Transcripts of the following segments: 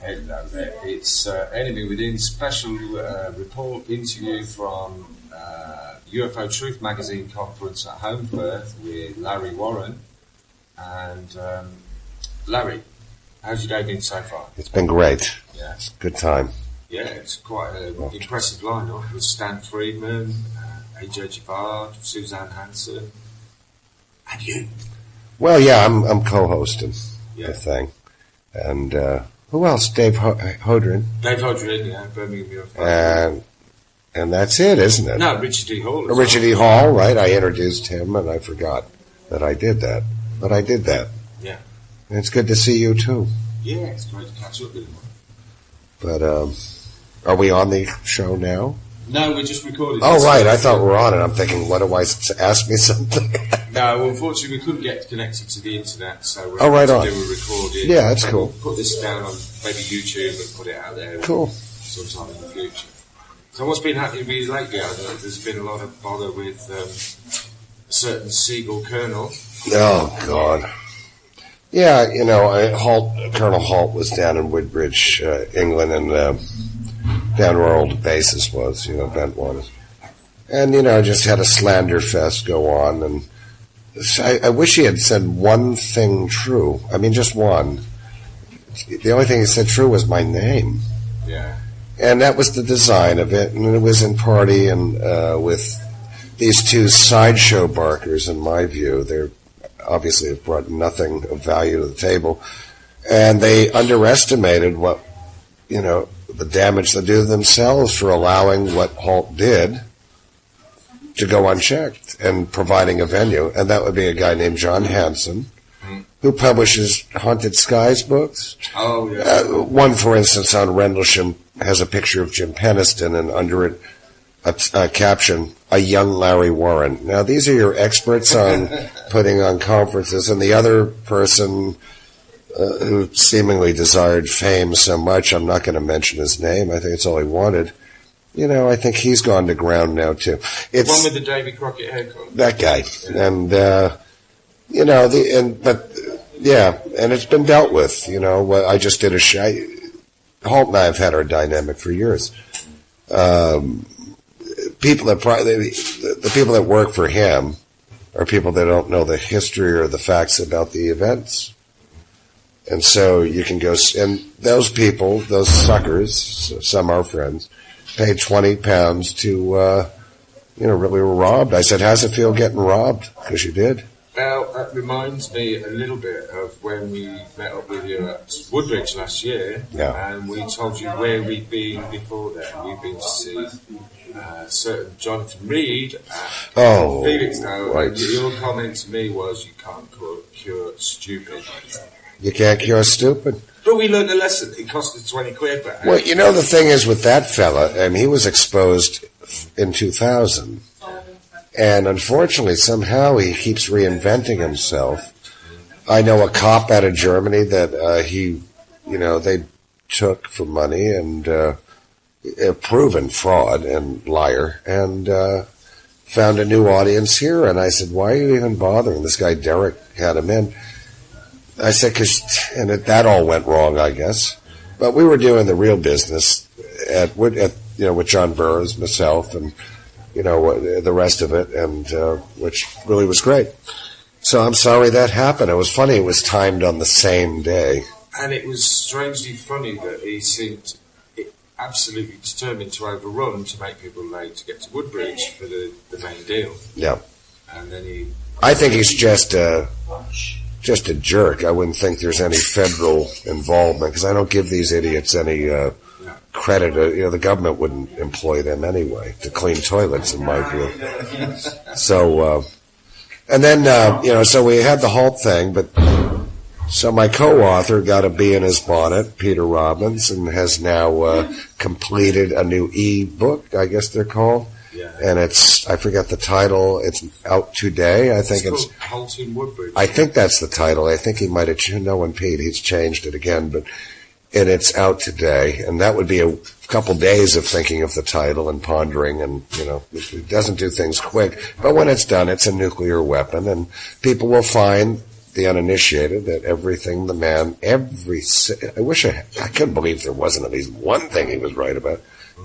Hello there. It's Enemy Within special report interview from UFO Truth Magazine conference at Home Firth with Larry Warren. And Larry, how's your day been so far? It's been great. Yeah. It's a good time. Yeah, it's quite an impressive lineup with Stan Friedman, AJ Javard, Suzanne Hansen, and you. Well, yeah, I'm co-hosting the thing. And who else? Dave Hodrien. Dave Hodrien, yeah, Birmingham UFO. And that's it, isn't it? No, Richard D Hall. Richard D Hall, right? I introduced him, and I forgot that I did that. But I did that. Yeah. And it's good to see you, too. Yeah, it's great to catch up with you. But are we on the show now? No, we're just recording. Oh, right. I thought we were on it. I'm thinking, what do I ask me something? No, unfortunately, we couldn't get connected to the internet, so we're going to do a recording. Yeah, that's cool. We'll put this down on maybe YouTube and put it out there. Cool. Sometime in the future. So what's been happening really lately? I know there's been a lot of bother with a certain Seagull Colonel. Oh, God. Yeah, you know, Colonel Holt was down in Woodbridge, England, and down where our old basis was, Bent one. And, just had a slander fest go on. And I wish he had said one thing true. I mean, just one. The only thing he said true was my name. Yeah. And that was the design of it. And it was in party and with these two sideshow barkers, in my view. They're obviously have brought nothing of value to the table. And they underestimated what, the damage they do to themselves for allowing what Holt did to go unchecked and providing a venue. And that would be a guy named John Hansen, who publishes Haunted Skies books. Oh, yeah. One, for instance, on Rendlesham has a picture of Jim Penniston, and under it a caption, "A young Larry Warren." Now, these are your experts on putting on conferences, and the other person who seemingly desired fame so much, I'm not going to mention his name, I think it's all he wanted. I think he's gone to ground now, too. It's one with the Davy Crockett haircut. That guy. Yeah. And, and it's been dealt with, I just did a show. Holt and I have had our dynamic for years. The people that work for him are people that don't know the history or the facts about the events. And so you can go, and those people, those suckers, some are friends, paid £20 to, really were robbed. I said, how's it feel getting robbed? Because you did. Well, that reminds me a little bit of when we met up with you at Woodbridge last year. Yeah. And we told you where we'd been before that. We'd been to see certain Jonathan Reed at Felixstowe. Right. And your comment to me was, you can't cure stupid. You can't cure stupid. But we learned a lesson. It cost us £20. But well, the thing is with that fella, and he was exposed in 2000. And unfortunately, somehow he keeps reinventing himself. I know a cop out of Germany that they took for money and proven fraud and liar, and found a new audience here. And I said, why are you even bothering? This guy Derek had him in. I said, that all went wrong, I guess. But we were doing the real business with John Burroughs, myself, and the rest of it, and which really was great. So I'm sorry that happened. It was funny. It was timed on the same day, and it was strangely funny that he seemed absolutely determined to overrun to make people late to get to Woodbridge for the main deal. Yeah, and then I think he's just a jerk. I wouldn't think there's any federal involvement, because I don't give these idiots any credit. The government wouldn't employ them anyway to clean toilets, in my view. So, and then, so we had the Holt thing, but so my co-author got a bee in his bonnet, Peter Robbins, and has now completed a new e-book, I guess they're called. Yeah. And I forget the title. It's out today. I think it's Holt in Woodbridge. I think that's the title. I think he might have, Pete, he's changed it again, and it's out today. And that would be a couple days of thinking of the title and pondering, and, it doesn't do things quick. But when it's done, it's a nuclear weapon, and people will find the uninitiated that everything the man, I couldn't believe there wasn't at least one thing he was right about.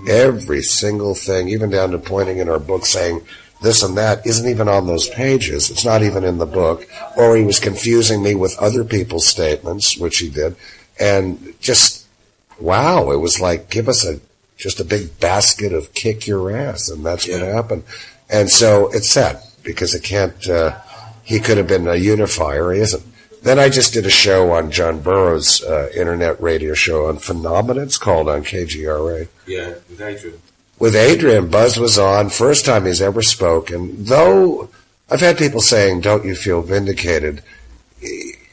Every single thing, even down to pointing in our book saying this and that, isn't even on those pages. It's not even in the book. Or he was confusing me with other people's statements, which he did. And just, wow, it was like, give us just a big basket of kick your ass. And that's what happened. And so it's sad because it can't, he could have been a unifier. He isn't. Then I just did a show on John Burroughs' internet radio show on Phenomena. It's called on KGRA. Yeah, with Adrian. With Adrian, Buzz was on, first time he's ever spoken. Though I've had people saying, don't you feel vindicated?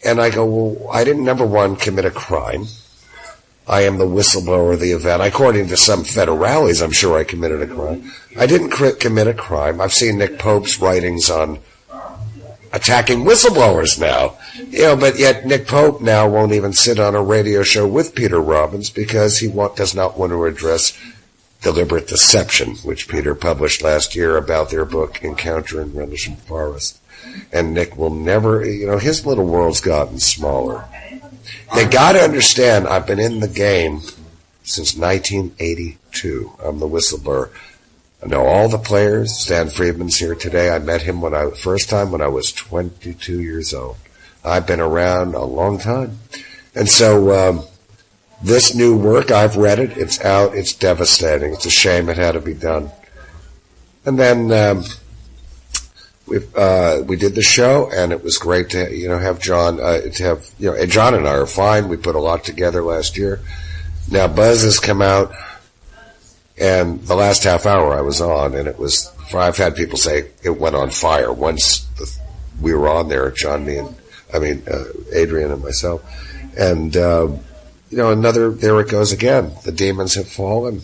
And I go, well, I didn't, number one, commit a crime. I am the whistleblower of the event. According to some federales, I'm sure I committed a crime. I didn't commit a crime. I've seen Nick Pope's writings on attacking whistleblowers now. But yet Nick Pope now won't even sit on a radio show with Peter Robbins because he does not want to address deliberate deception, which Peter published last year about their book, Encounter in Rendlesham Forest. And Nick will never, his little world's gotten smaller. They got to understand, I've been in the game since 1982. I'm the whistleblower. I know all the players. Stan Friedman's here today. I met him first time when I was 22 years old. I've been around a long time. And so this new work, I've read it. It's out. It's devastating. It's a shame it had to be done. And then we did the show, and it was great to have John. John and I are fine. We put a lot together last year. Now Buzz has come out. And the last half hour I was on, and I've had people say it went on fire once we were on there, Adrian and myself. And, there it goes again. The demons have fallen.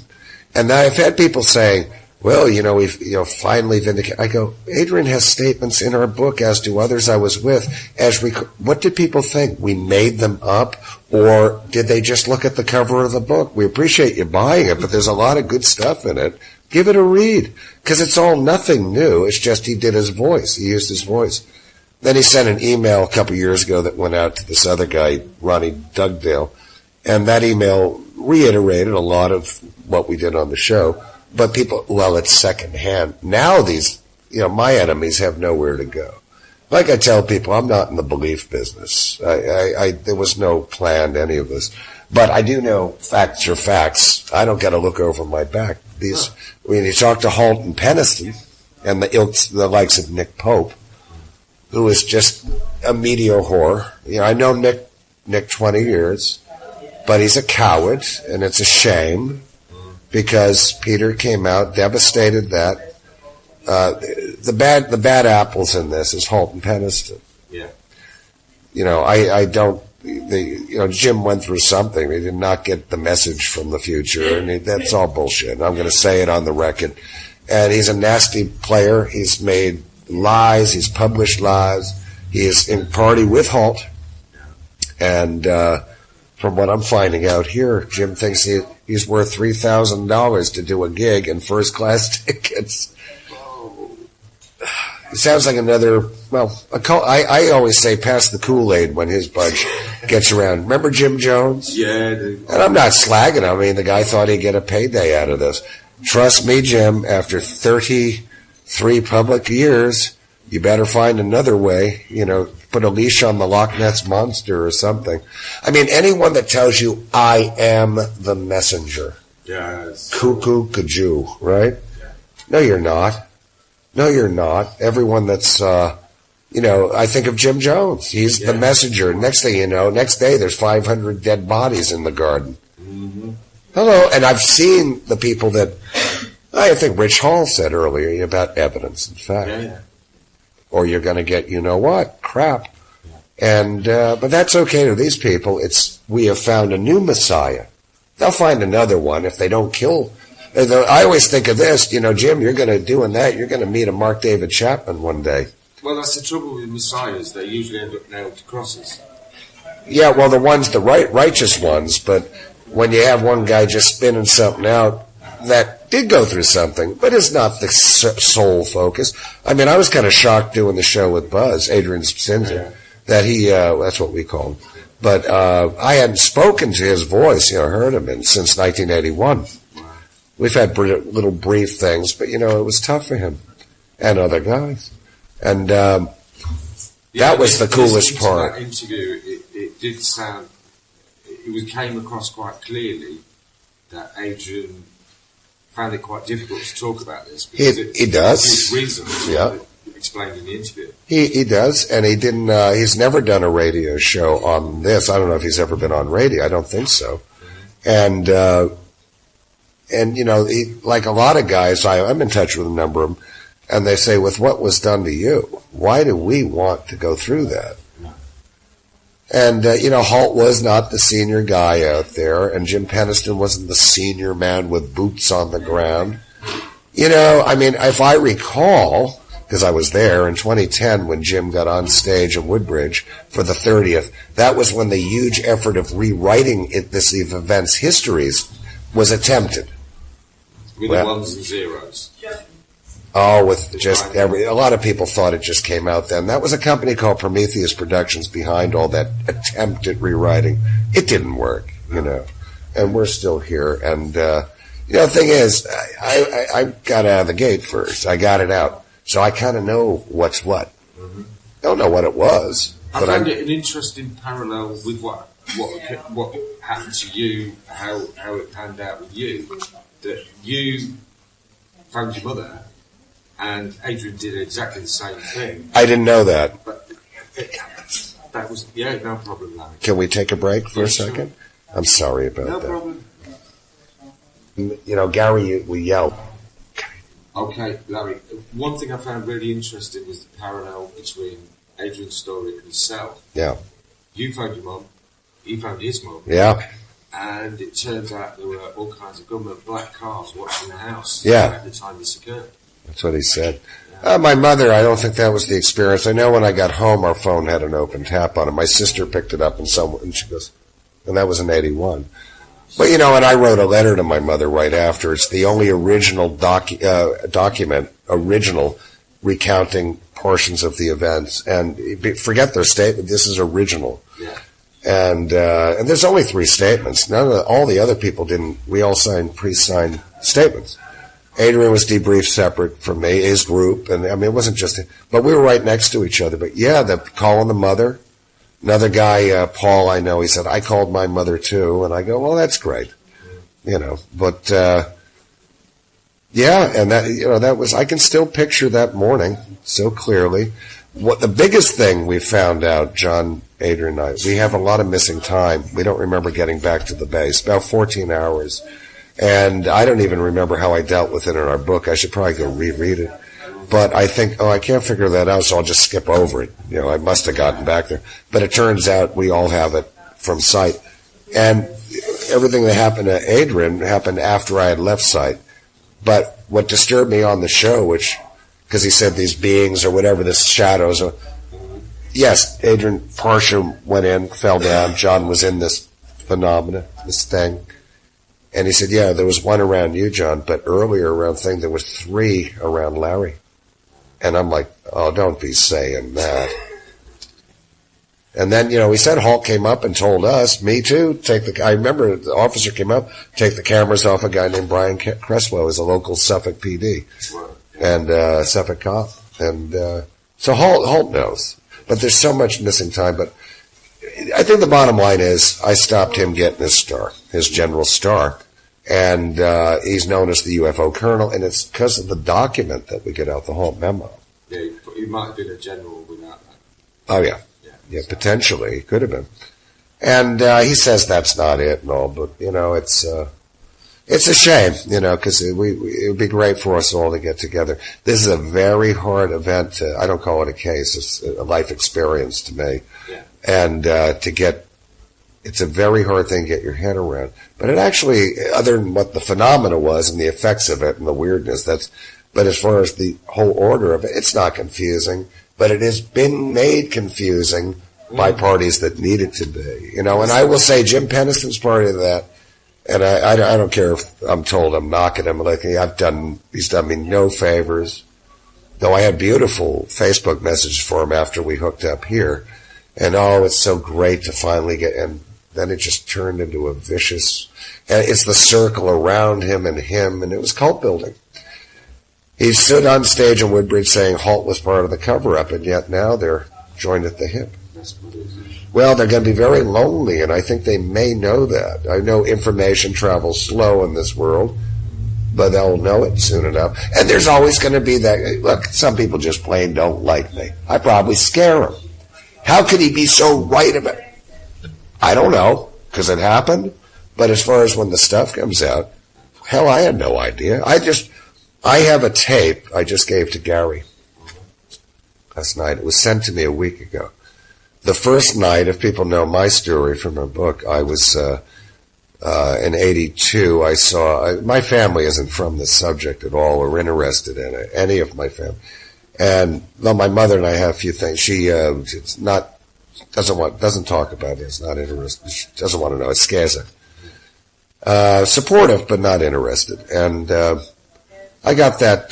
And I've had people saying, well, we've, finally vindicated. I go, Adrian has statements in our book, as do others I was with. What did people think? We made them up? Or did they just look at the cover of the book? We appreciate you buying it, but there's a lot of good stuff in it. Give it a read. Because it's all nothing new. It's just he did his voice. He used his voice. Then he sent an email a couple years ago that went out to this other guy, Ronnie Dugdale. And that email reiterated a lot of what we did on the show. But people, it's secondhand. Now these, my enemies have nowhere to go. Like I tell people, I'm not in the belief business. There was no plan to any of this. But I do know facts are facts. I don't got to look over my back. When you talk to Holt and Peniston and the likes of Nick Pope, who is just a media whore. I know Nick 20 years, but he's a coward, and it's a shame because Peter came out, devastated that. The bad apples in this is Holt and Peniston. Yeah. Jim went through something. He did not get the message from the future, and that's all bullshit. I'm going to say it on the record. And he's a nasty player. He's made lies. He's published lies. He is in party with Holt. And from what I'm finding out here, Jim thinks he's worth $3,000 to do a gig in first-class tickets. It sounds like another, I always say pass the Kool-Aid when his bunch gets around. Remember Jim Jones? Yeah. And I'm not slagging him. I mean, the guy thought he'd get a payday out of this. Trust me, Jim, after 33 public years, you better find another way, put a leash on the Loch Ness Monster or something. I mean, anyone that tells you, I am the messenger. Yes. Cuckoo, kajoo, right? Yeah. No, you're not. No, you're not. Everyone that's, I think of Jim Jones. He's the messenger. Next thing you know, next day there's 500 dead bodies in the garden. Mm-hmm. Hello. And I've seen the people that, I think Rich Hall said earlier about evidence and fact. Yeah. Or you're going to get, crap. And, but that's okay to these people. We have found a new Messiah. They'll find another one if they don't kill. I always think of this, Jim, you're going to doing that. You're going to meet a Mark David Chapman one day. Well, that's the trouble with messiahs. They usually end up nailed to crosses. Yeah, well, the righteous ones. But when you have one guy just spinning something out that did go through something, but is not the sole focus. I mean, I was kind of shocked doing the show with Buzz, Adrian Spinzer, that he, that's what we call him. But I hadn't spoken to his voice, heard him since 1981. We've had little brief things, but, it was tough for him and other guys. And that was the coolest part. That interview, it did sound, came across quite clearly that Adrian found it quite difficult to talk about this. He does. His reasons. Yeah. Explained in the interview. He does, and he didn't. He's never done a radio show on this. I don't know if he's ever been on radio. I don't think so. Mm-hmm. And he, like a lot of guys, I'm in touch with a number of them, and they say, with what was done to you, why do we want to go through that? No. And Holt was not the senior guy out there, and Jim Peniston wasn't the senior man with boots on the ground. If I recall, because I was there in 2010 when Jim got on stage in Woodbridge for the 30th. That was when the huge effort of rewriting these events' histories was attempted. With the ones and zeros. Oh, with just a lot of people thought it just came out then. That was a company called Prometheus Productions behind all that attempt at rewriting. It didn't work, and we're still here. And, the thing is, I got out of the gate first. I got it out. So I kind of know what's what. Mm-hmm. Don't know what it was. I found it an interesting parallel with what happened to you, how it panned out with you. That you found your mother, and Adrian did exactly the same thing. I didn't know that. But that was, no problem, Larry. Can we take a break for a second? Sure. I'm sorry about that. No problem. Gary, we yelled. Okay, Larry, one thing I found really interesting was the parallel between Adrian's story and himself. Yeah. You found your mum, he found his mum. Yeah. And it turns out there were all kinds of government black cars watching the house at the time this occurred. That's what he said. Yeah. My mother, I don't think that was the experience. I know when I got home, our phone had an open tap on it. My sister picked it up and she goes, and that was in 81. But, and I wrote a letter to my mother right after. It's the only original document recounting portions of the events. And forget their statement. This is original. Yeah. And there's only 3 statements. All the other people didn't. We all signed pre-signed statements. Adrian was debriefed separate from me, his group. And, it wasn't just, but we were right next to each other. But, the call on the mother. Another guy, Paul, I know, he said, I called my mother too. And I go, well, that's great. But, and that was, I can still picture that morning so clearly. What the biggest thing we found out, John, Adrian, and I, we have a lot of missing time. We don't remember getting back to the base, about 14 hours. And I don't even remember how I dealt with it in our book. I should probably go reread it. But I think, I can't figure that out, so I'll just skip over it. I must have gotten back there. But it turns out we all have it from sight. And everything that happened to Adrian happened after I had left sight. But what disturbed me on the show, because he said these beings or whatever, this shadows. Yes, Adrian Parsha went in, fell down. John was in this phenomena, this thing. And he said, there was one around you, John, but earlier around thing, there was 3 around Larry. And I'm like, oh, don't be saying that. And then, he said Holt came up and told us, me too, I remember the officer came up, take the cameras off a guy named Brian Cresswell, who's a local Suffolk PD and Suffolk cop. And so Holt knows. But there's so much missing time. But I think the bottom line is I stopped him getting his star, his general star. And he's known as the UFO colonel, and it's because of the document that we get out, the Holt memo. Yeah, he might have been a general without that. Oh, yeah. Yeah, potentially. He could have been. And he says that's not it and all, but, it's a shame, because it would be great for us all to get together. This is a very hard event. I don't call it a case. It's a life experience to me. Yeah. And it's a very hard thing to get your head around. But it actually, other than what the phenomena was and the effects of it and the weirdness, but as far as the whole order of it, it's not confusing. But it has been made confusing by parties that need it to be. And I will say Jim Peniston's part of that. And I don't care if I'm told I'm knocking him. Like he's done me no favors. Though I had beautiful Facebook messages for him after we hooked up here. And oh, it's so great to finally get, and then it just turned into a vicious, and it's the circle around him, and it was cult building. He stood on stage in Woodbridge saying Halt was part of the cover-up, and yet now they're joined at the hip. Well, they're going to be very lonely, and I think they may know that. I know information travels slow in this world, but they'll know it soon enough. And there's always going to be that, look, some people just plain don't like me. I probably scare them. How could he be so right about it? I don't know, because it happened. But as far as when the stuff comes out, hell, I had no idea. I have a tape I just gave to Gary last night. It was sent to me a week ago. The first night, if people know my story from a book, I was in 82. I saw, my family isn't from the subject at all or interested in it, any of my family. And though my mother and I have a few things, she it's not, doesn't talk about it, it's not interested, she doesn't want to know, it scares her. Supportive, but not interested. And I got that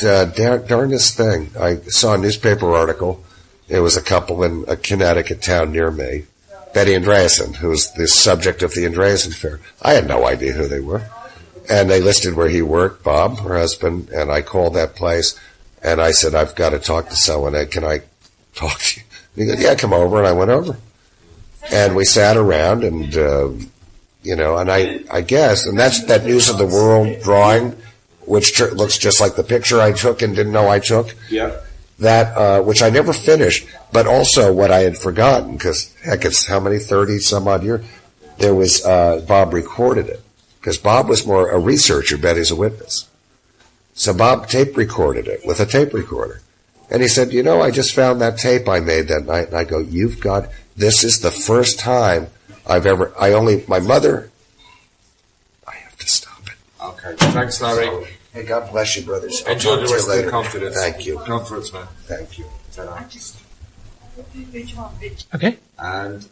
darndest thing. I saw a newspaper article. It was a couple in a Connecticut town near me, Betty Andreasen, who was the subject of the Andreasen Fair. I had no idea who they were. And they listed where he worked, Bob, her husband, and I called that place, and I said, I've got to talk to someone. Can I talk to you? And he goes, yeah, come over, and I went over. And we sat around, and, and I guess, and that's that News of the World drawing, which looks just like the picture I took and didn't know I took. Yeah. That, which I never finished, but also what I had forgotten, because heck, it's how many, 30 some odd years, there was, Bob recorded it, because Bob was more a researcher, Betty's a witness. So Bob tape recorded it with a tape recorder. And he said, I just found that tape I made that night, and I go, this is the first time my mother, I have to stop it. Okay, thanks, Larry. Hey, God bless you, brothers. Enjoy the rest of the conference. Thank you. Conference, man. Thank you. Okay. And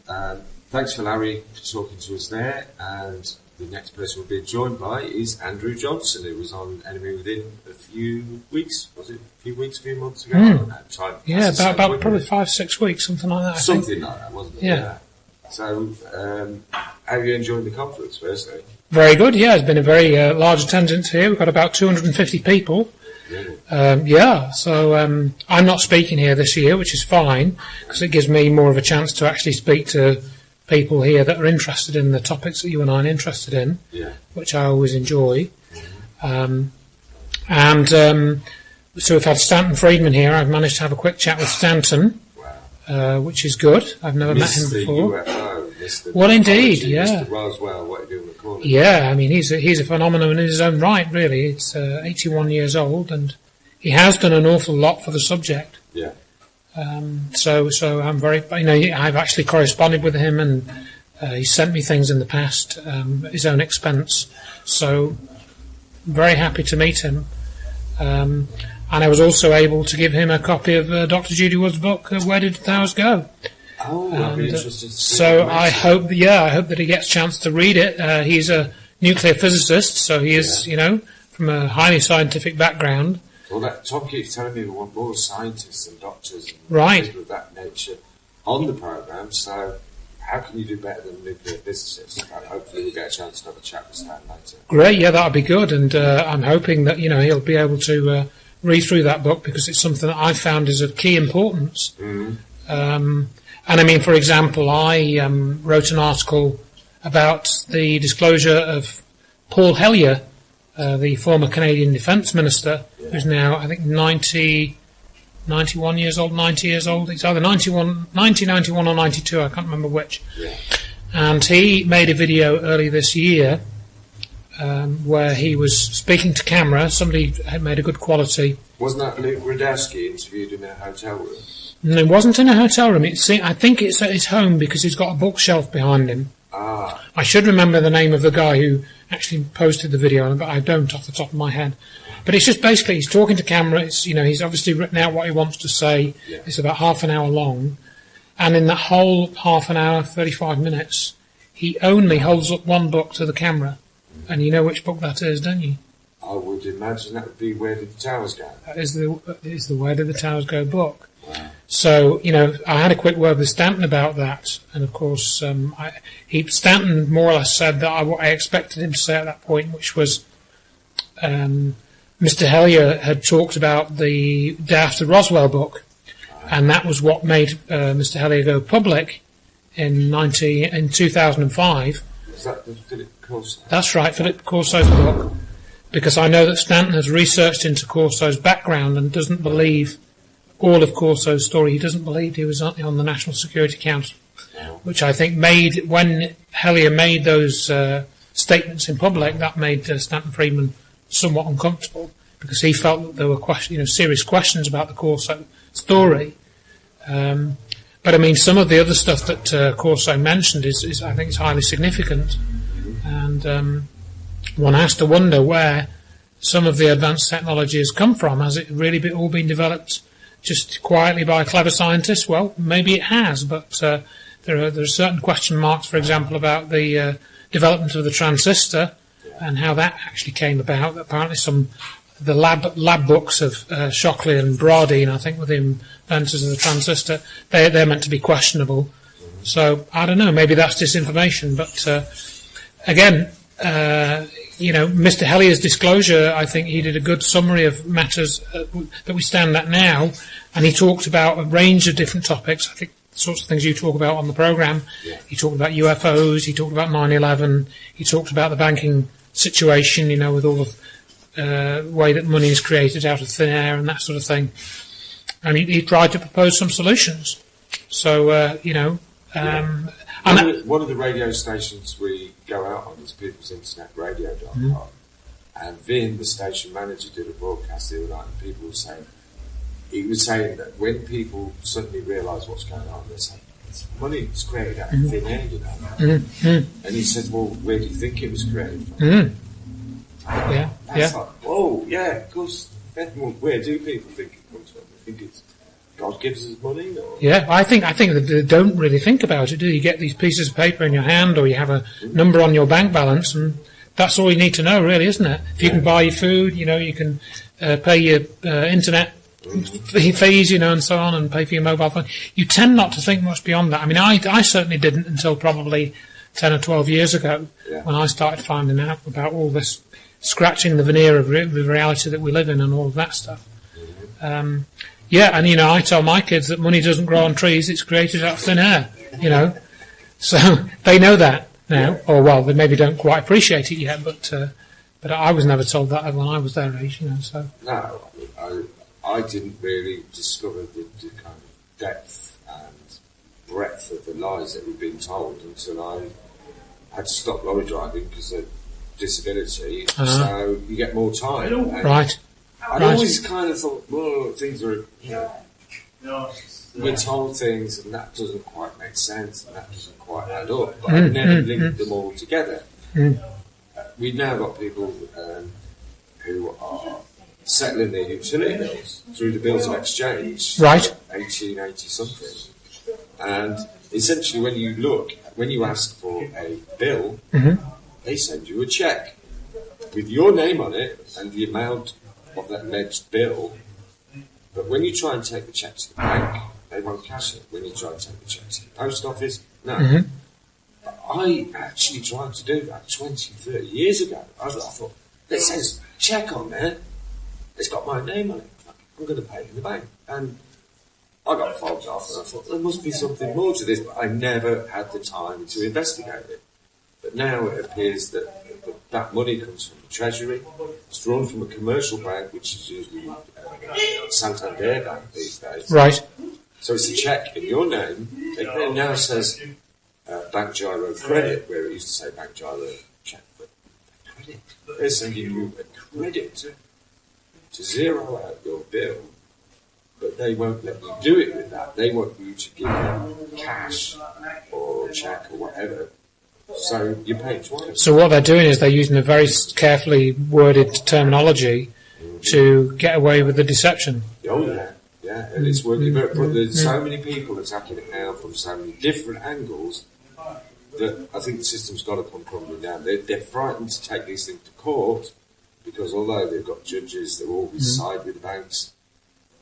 thanks for Larry for talking to us there. And the next person we'll be joined by is Andrew Johnson, who was on Enemy Within a few weeks. Was it a few months ago? Yeah, about probably 5-6 weeks, something like that. Something like that, wasn't it? Yeah. So, how have you enjoyed the conference, firstly? Very good, yeah. It's been a very large attendance here. We've got about 250 people. Really? So I'm not speaking here this year, which is fine, because it gives me more of a chance to actually speak to people here that are interested in the topics that you and I are interested in, which I always enjoy. So we've had Stanton Friedman here. I've managed to have a quick chat with Stanton, which is good. I've never met him before. UFO, well, indeed, yeah. Mr. Roswell, what do you call it? Yeah, I mean, he's a phenomenon in his own right, really. It's 81 years old, and he has done an awful lot for the subject. Yeah. So I'm very, I've actually corresponded with him, and he sent me things in the past at his own expense. So I'm very happy to meet him. And I was also able to give him a copy of Dr. Judy Wood's book, Where Did the Towers Go? Oh, I'd be interested to see so I hope that he gets a chance to read it. He's a nuclear physicist, so he is, from a highly scientific background. Well, Tom keeps telling me we want more scientists and doctors and people of that nature on the programme, so how can you do better than nuclear physicists? And hopefully we'll get a chance to have a chat with Stan later. Great, yeah, that would be good, and I'm hoping that, he'll be able to read through that book, because it's something that I've found is of key importance. Mm-hmm. And I mean, for example, I wrote an article about the disclosure of Paul Hellyer, the former Canadian Defence Minister, who's now, I think, 90 years old. It's either 90, 91 or 92, I can't remember which. Yeah. And he made a video early this year where he was speaking to camera. Somebody had made a good quality. Wasn't that Luke Radowski interviewed in a hotel room? No, it wasn't in a hotel room. I think it's at his home, because he's got a bookshelf behind him. Ah. I should remember the name of the guy who actually posted the video, but I don't off the top of my head. But it's just basically he's talking to camera. It's, he's obviously written out what he wants to say. Yeah. It's about half an hour long. And in that whole half an hour, 35 minutes, he only holds up one book to the camera. And you know which book that is, don't you? I would imagine that would be Where Did the Towers Go? That is the Where Did the Towers Go book. Wow. So, I had a quick word with Stanton about that, and of course, Stanton more or less said that what I expected him to say at that point, which was, Mr. Hellier had talked about the Day After Roswell book, and that was what made Mr. Hellier go public in 2005. Is that the Philip Corso? That's right, Philip Corso's book, because I know that Stanton has researched into Corso's background and doesn't believe all of Corso's story. He doesn't believe he was on the National Security Council, which I think when Hellier made those statements in public, that made Stanton Friedman somewhat uncomfortable, because he felt that there were serious questions about the Corso story. But I mean, some of the other stuff that Corso mentioned is I think is highly significant, and one has to wonder where some of the advanced technology has come from. Has it really all been developed just quietly by clever scientists? Well, maybe it has, but there are certain question marks, for example, about the development of the transistor and how that actually came about. Apparently the lab books of Shockley and Brodeen, I think, were the inventors of the transistor. They're meant to be questionable. So, I don't know, maybe that's disinformation. But, again, Mr. Hellier's disclosure, I think he did a good summary of matters that we stand at now, and he talked about a range of different topics. I think the sorts of things you talk about on the programme. Yeah. He talked about UFOs, he talked about 9/11, he talked about the banking situation, with all the way that money is created out of thin air and that sort of thing. And he tried to propose some solutions. So, one of the radio stations we go out on is people'sinternetradio.com. And Vin, the station manager, did a broadcast the other night, and he was saying that when people suddenly realise what's going on, they're saying, money is created out of thin air, And he said, well, where do you think it was created from? That's like, whoa, yeah, of course. Where do people think it comes from? They think it's God gives us money? Or? Yeah, I think that they don't really think about it, do you? You get these pieces of paper in your hand, or you have a number on your bank balance, and that's all you need to know, really, isn't it? If you can buy your food, you can pay your internet fees, and so on, and pay for your mobile phone. You tend not to think much beyond that. I mean, I certainly didn't until probably 10 or 12 years ago, when I started finding out about all this, scratching the veneer of the reality that we live in and all of that stuff. And I tell my kids that money doesn't grow on trees, it's created out of thin air, So they know that now, or well, they maybe don't quite appreciate it yet, but I was never told that when I was their age, so. No, I didn't really discover the kind of depth and breadth of the lies that we've been told until I had to stop lorry driving because of disability, so you get more time. Right. I'd always kind of thought, well, things are, we're told things and that doesn't quite make sense and that doesn't quite add up, but I never linked them all together. We've now got people who are settling their utility bills through the bills of exchange, right? 1880 something, and essentially when you ask for a bill, they send you a cheque with your name on it and the amount of that alleged bill. But when you try and take the cheque to the bank, they won't cash it. When you try and take the cheque to the post office, no. I actually tried to do that 20, 30 years ago. I thought, it says cheque on there. It's got my name on it. I'm going to pay it in the bank. And I got fobbed off and I thought, there must be something more to this, but I never had the time to investigate it. But now it appears that that money comes from the Treasury. It's drawn from a commercial bank, which is usually Santander Bank these days. Right. So it's a cheque in your name. It now says Bank Gyro Credit, where it used to say Bank Gyro Cheque. But credit. They're sending you a credit to zero out your bill. But they won't let you do it with that. They want you to give them cash or cheque or whatever. So you pay twice. So what they're doing is they're using a very carefully worded terminology to get away with the deception. Oh yeah, and it's working. But there's so many people attacking it now from so many different angles that I think the system's got to come crumbling down. They're frightened to take these things to court because although they've got judges that always side with the banks,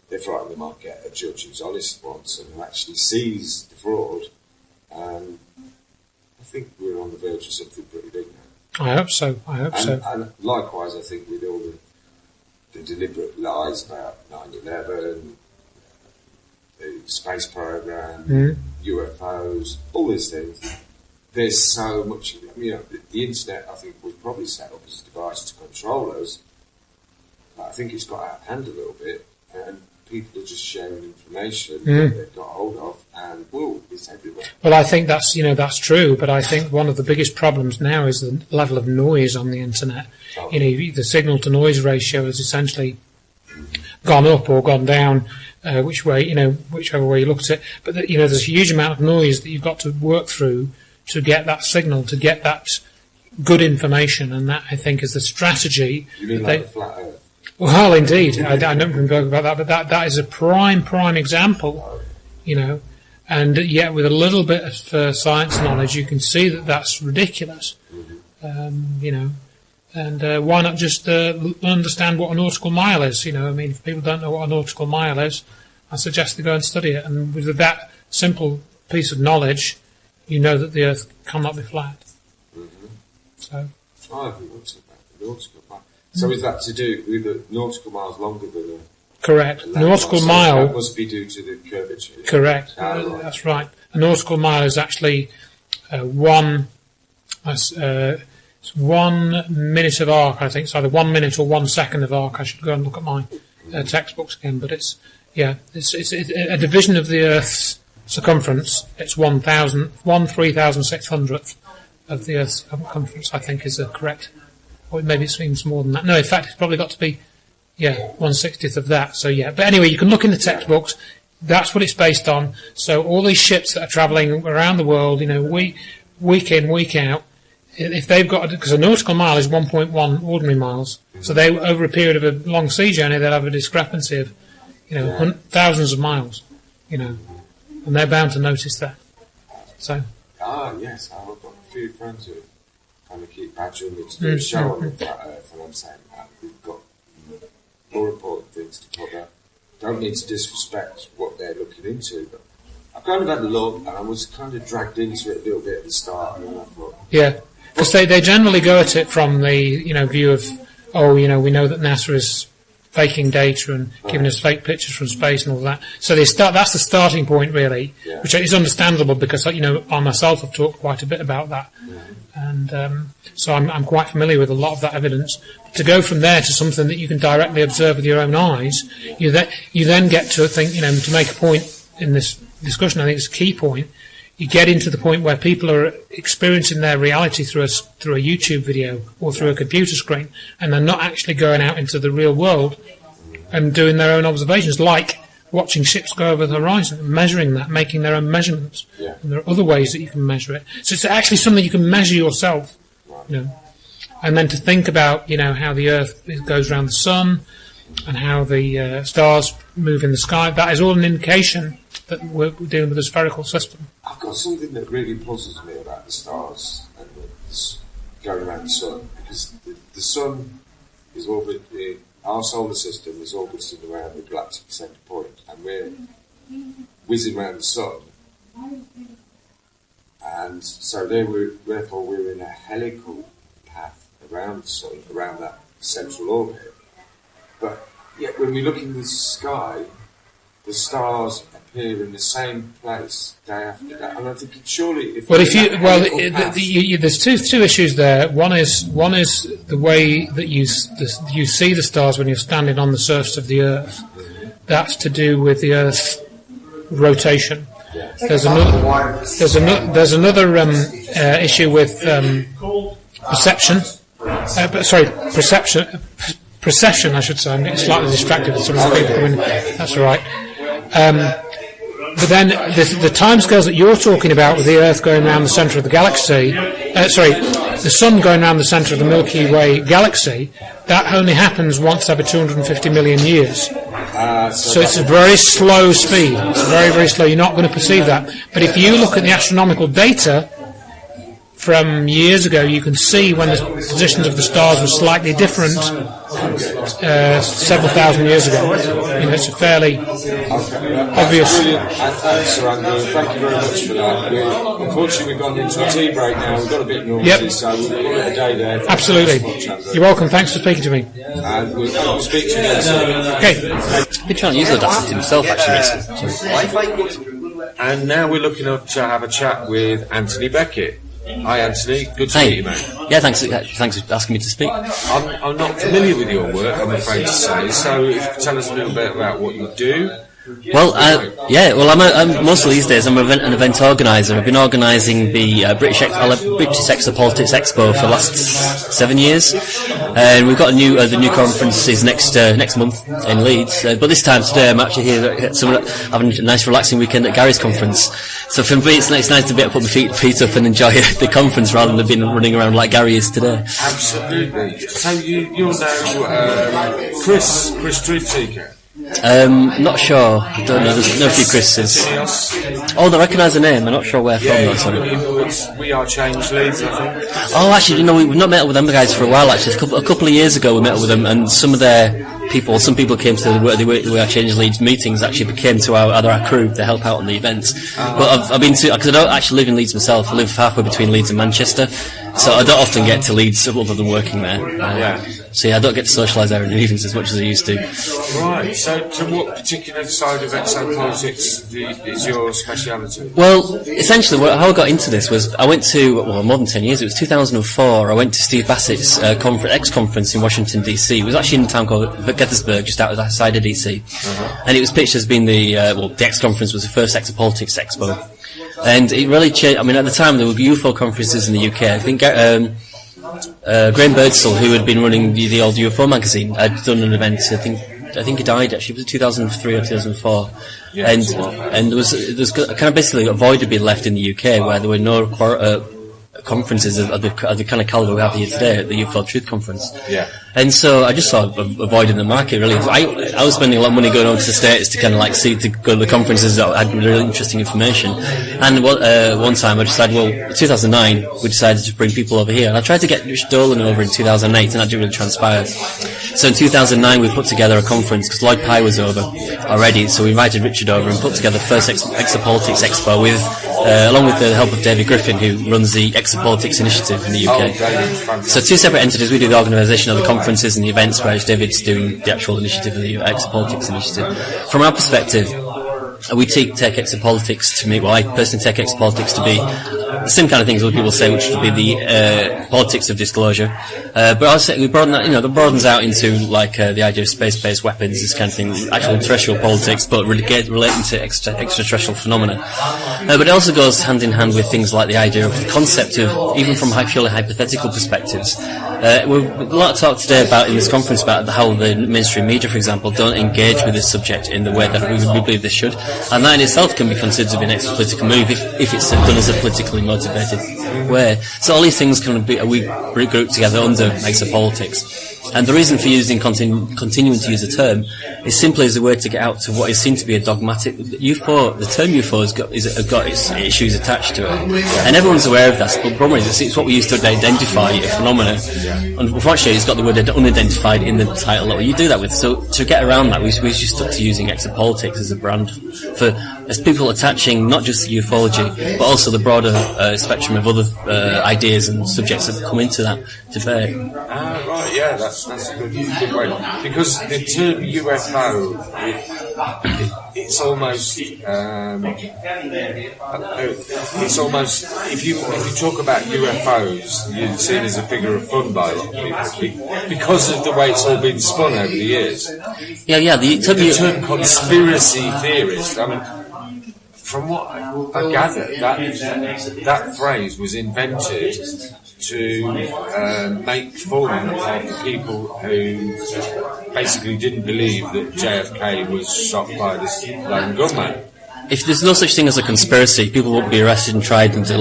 they're frightened they might get a judge who's honest once and who actually sees the fraud. I think we're on the verge of something pretty big now. I hope so. And likewise, I think with all the deliberate lies about 9/11, the space program, UFOs, all these things, there's so much. The internet, I think, was probably set up as a device to control us. But I think it's got out of hand a little bit, and people are just sharing information that they've got hold of, and it's everywhere. Well, I think that's true, but I think one of the biggest problems now is the level of noise on the internet. Oh. The signal to noise ratio has essentially gone up or gone down, whichever way you look at it. But there's a huge amount of noise that you've got to work through to get that signal, to get that good information, and that, I think, is the strategy. You mean like the flat Earth? Well, indeed, I don't remember about that, but that is a prime example, and yet with a little bit of science knowledge, you can see that that's ridiculous, and why not just understand what a nautical mile is? If people don't know what a nautical mile is, I suggest they go and study it, and with that simple piece of knowledge, you know that the Earth cannot be flat. So. I haven't looked at that, the nautical mile. So is that to do with the nautical miles longer than a... Correct. A nautical mile... That must be due to the curvature. Correct. That's right. A nautical mile is actually 1 minute of arc, I think. It's either 1 minute or 1 second of arc. I should go and look at my textbooks again. But it's a division of the Earth's circumference. It's 3,600th of the Earth's circumference, I think, is the correct... Or maybe it seems more than that. No, in fact, it's probably got to be, 1/60th of that. So, But anyway, you can look in the textbooks. That's what it's based on. So all these ships that are travelling around the world, week in, week out, if they've got... Because a nautical mile is 1.1 ordinary miles. So over a period of a long sea journey, they'll have a discrepancy of, thousands of miles, and they're bound to notice that. So... yes, I've got a few friends who kind of keep badgering me to do a show on the flat Earth, and I'm saying, we've got more important things to cover. Don't need to disrespect what they're looking into, but I've kind of had a look, and I was kind of dragged into it a little bit at the start, and then I thought... Yeah, because they generally go at it from the, view of, we know that NASA is faking data and giving us fake pictures from space and all that. So that's the starting point, really, which is understandable because, I myself have talked quite a bit about that. And so I'm quite familiar with a lot of that evidence. To go from there to something that you can directly observe with your own eyes, you then get to to make a point in this discussion, I think it's a key point, you get into the point where people are experiencing their reality through a YouTube video or through a computer screen, and they're not actually going out into the real world and doing their own observations, like watching ships go over the horizon, measuring that, making their own measurements. And there are other ways that you can measure it. So it's actually something you can measure yourself. And then to think about, how the Earth goes around the sun and how the stars move in the sky, that is all an indication that we're dealing with a spherical system. I've got something that really puzzles me about the stars and going around the sun, because the sun is orbiting, our solar system is orbiting around the galactic centre point, and we're whizzing around the sun. And so therefore we're in a helical path around the sun, around that central orbit. But yet when we look in the sky, the stars appear in the same place day after day. And I think surely there's two issues there. One is the way that you see the stars when you're standing on the surface of the Earth. That's to do with the Earth's rotation. There's another issue with perception. Precession, I should say. I'm getting slightly distracted with some of the people coming. That's all right. But then the timescales that you're talking about with the Earth going around the centre of the galaxy, the Sun going around the centre of the Milky Way galaxy, that only happens once every 250 million years. So it's a very slow speed. It's very, very slow. You're not going to perceive that. But if you look at the astronomical data from years ago, you can see when the positions of the stars were slightly different several thousand years ago. It's a fairly obvious. Brilliant answer, Andrew. Thank you very much for that. Unfortunately, we've gone into a tea break now. We've got a bit noisy, so we'll call it a day there. Absolutely. You're welcome. Thanks for speaking to me. And we'll speak to you again soon. Okay. He's been trying to use Audacity himself, actually. And now we're looking up to have a chat with Anthony Beckett. Hi, Anthony. Good to meet you, mate. Yeah, thanks for asking me to speak. I'm not familiar with your work, I'm afraid to say. So, if you could tell us a little bit about what you do. Well, I'm mostly these days I'm an event organiser. I've been organising the British Exopolitics Expo for the last 7 years, and we've got the new conference is next month in Leeds. But this time today I'm actually here having a nice relaxing weekend at Gary's conference. So for me it's nice to be able to put my feet up and enjoy the conference rather than being running around like Gary is today. Absolutely. So you'll know Chris Truth Seeker. Not sure. I don't know. There's no few Chris's. Oh, they recognise the name. I'm not sure where from. Though, sorry. We Are Change Leeds, I think. Oh, actually, we've not met up with them guys for a while. Actually, a couple of years ago we met up with them, and some people came to the We Are Change Leeds meetings. Actually, came to our crew to help out on the events. But I've been to, because I don't actually live in Leeds myself. I live halfway between Leeds and Manchester, so I don't often get to Leeds other than working there. So I don't get to socialise there in the evenings as much as I used to. Right. So, to what particular side of exopolitics is your speciality? Well, essentially, how I got into this was I went to more than 10 years. It was 2004. I went to Steve Bassett's X-conference in Washington DC. It was actually in a town called Gettysburg, just outside of DC, and it was pitched as being the X-conference was the first Exopolitics Expo, and it really changed. I mean, at the time there were UFO conferences in the UK. I think Graham Birdsall, who had been running the old UFO magazine, had done an event. I think he died actually. It was 2003 or 2004, and there was kind of basically a void had been left in the UK where there were no conferences of the kind of calibre we have here today at the UFO Truth Conference. Yeah. And so I just saw a void in the market, really. I was spending a lot of money going over to the States to kind of to go to the conferences that had really interesting information. And one time I decided, 2009, we decided to bring people over here. And I tried to get Rich Dolan over in 2008, and that didn't really transpire. So in 2009 we put together a conference, because Lloyd Pye was over already, so we invited Richard over and put together the first Exopolitics Expo with, along with the help of David Griffin, who runs the Exopolitics Initiative in the UK. So two separate entities. We do the organisation of the conferences and the events, whereas David's doing the actual initiative of the Exopolitics Initiative. From our perspective, we take Exopolitics to me. Well, I personally take Exopolitics to be the same kind of things other people say, which would be the politics of disclosure. But I'll say we broaden that. That broadens out into the idea of space-based weapons, this kind of thing, actual terrestrial politics, but relating to extraterrestrial phenomena. But it also goes hand in hand with things like the idea of the concept of, even from purely hypothetical perspectives. We've a lot of talk today about in this conference about how the mainstream media, for example, don't engage with this subject in the way that we believe they should, and that in itself can be considered to be an extra-political move if it's done as a politically motivated way. So all these things can be regrouped together under exopolitics. And the reason for continuing to use the term is simply as a way to get out to what is seen to be a dogmatic UFO. The term UFO has got its issues attached to it, and everyone's aware of that. But the problem is it's what we use to identify a phenomenon. Unfortunately, it's got the word unidentified in the title that you do that with. So to get around that, we just stuck to using exopolitics as a brand as people attaching not just ufology but also the broader spectrum of other ideas and subjects that come into that debate. Right, yeah, that's a good way, because the term UFO, it's almost if you talk about UFOs, you're seen as a figure of fun by a lot of people because of the way it's all been spun over the years. The term conspiracy theorist, I mean, from what I gather, that phrase was invented to make fun of the people who basically didn't believe that JFK was shot by this lone gunman. If there's no such thing as a conspiracy, people won't be arrested and tried into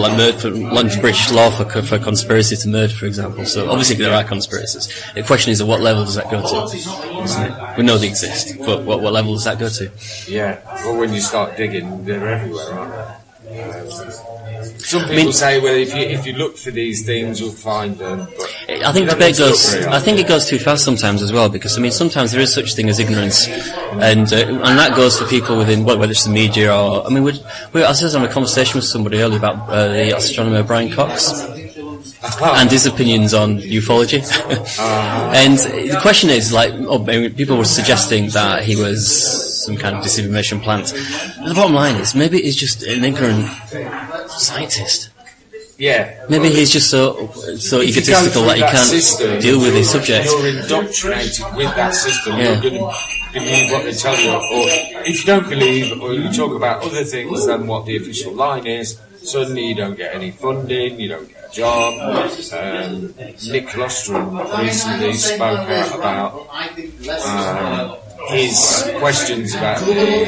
British law for conspiracy to murder, for example. So obviously there are conspiracies. The question is, at what level does that go to? Isn't it? We know they exist, but what level does that go to? Yeah. Well, when you start digging, they're everywhere, aren't they? Some people say, well, if you look for these things, you'll find them. But I think debate goes. I think it goes too fast sometimes as well, because sometimes there is such thing as ignorance, and that goes for people within whether it's the media or I was just having a conversation with somebody earlier about the astronomer Brian Cox. And his opinions on ufology. And the question is, people were suggesting that he was some kind of disinformation plant. But the bottom line is, maybe he's just an ignorant scientist. Yeah. Maybe he's just so egotistical that he can't deal with his subject. You're indoctrinated with that system. You're going to believe what they tell you. Or if you don't believe, or you talk about other things than what the official line is, suddenly you don't get any funding, you don't get a job. Nick Colostrum recently spoke out about his questions about the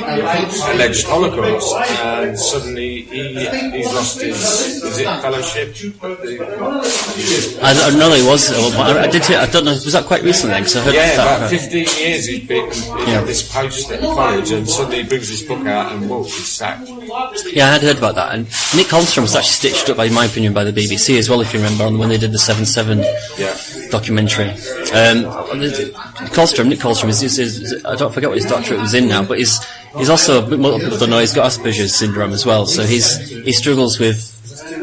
alleged Holocaust, and suddenly he's lost his fellowship? I don't know. He was. I don't know. Was that quite recently? Because I heard about 15 years he's been in this post at college, and suddenly he brings this book out and he's sacked. Yeah, I had heard about that. And Nick Colostrum was actually stitched up, in my opinion, by the BBC as well, if you remember, when they did the 7/7 documentary. Nick Colostrum is I don't forget what his doctorate was in now, but he's also, most people don't know, he's got Asperger's syndrome as well, so he struggles with,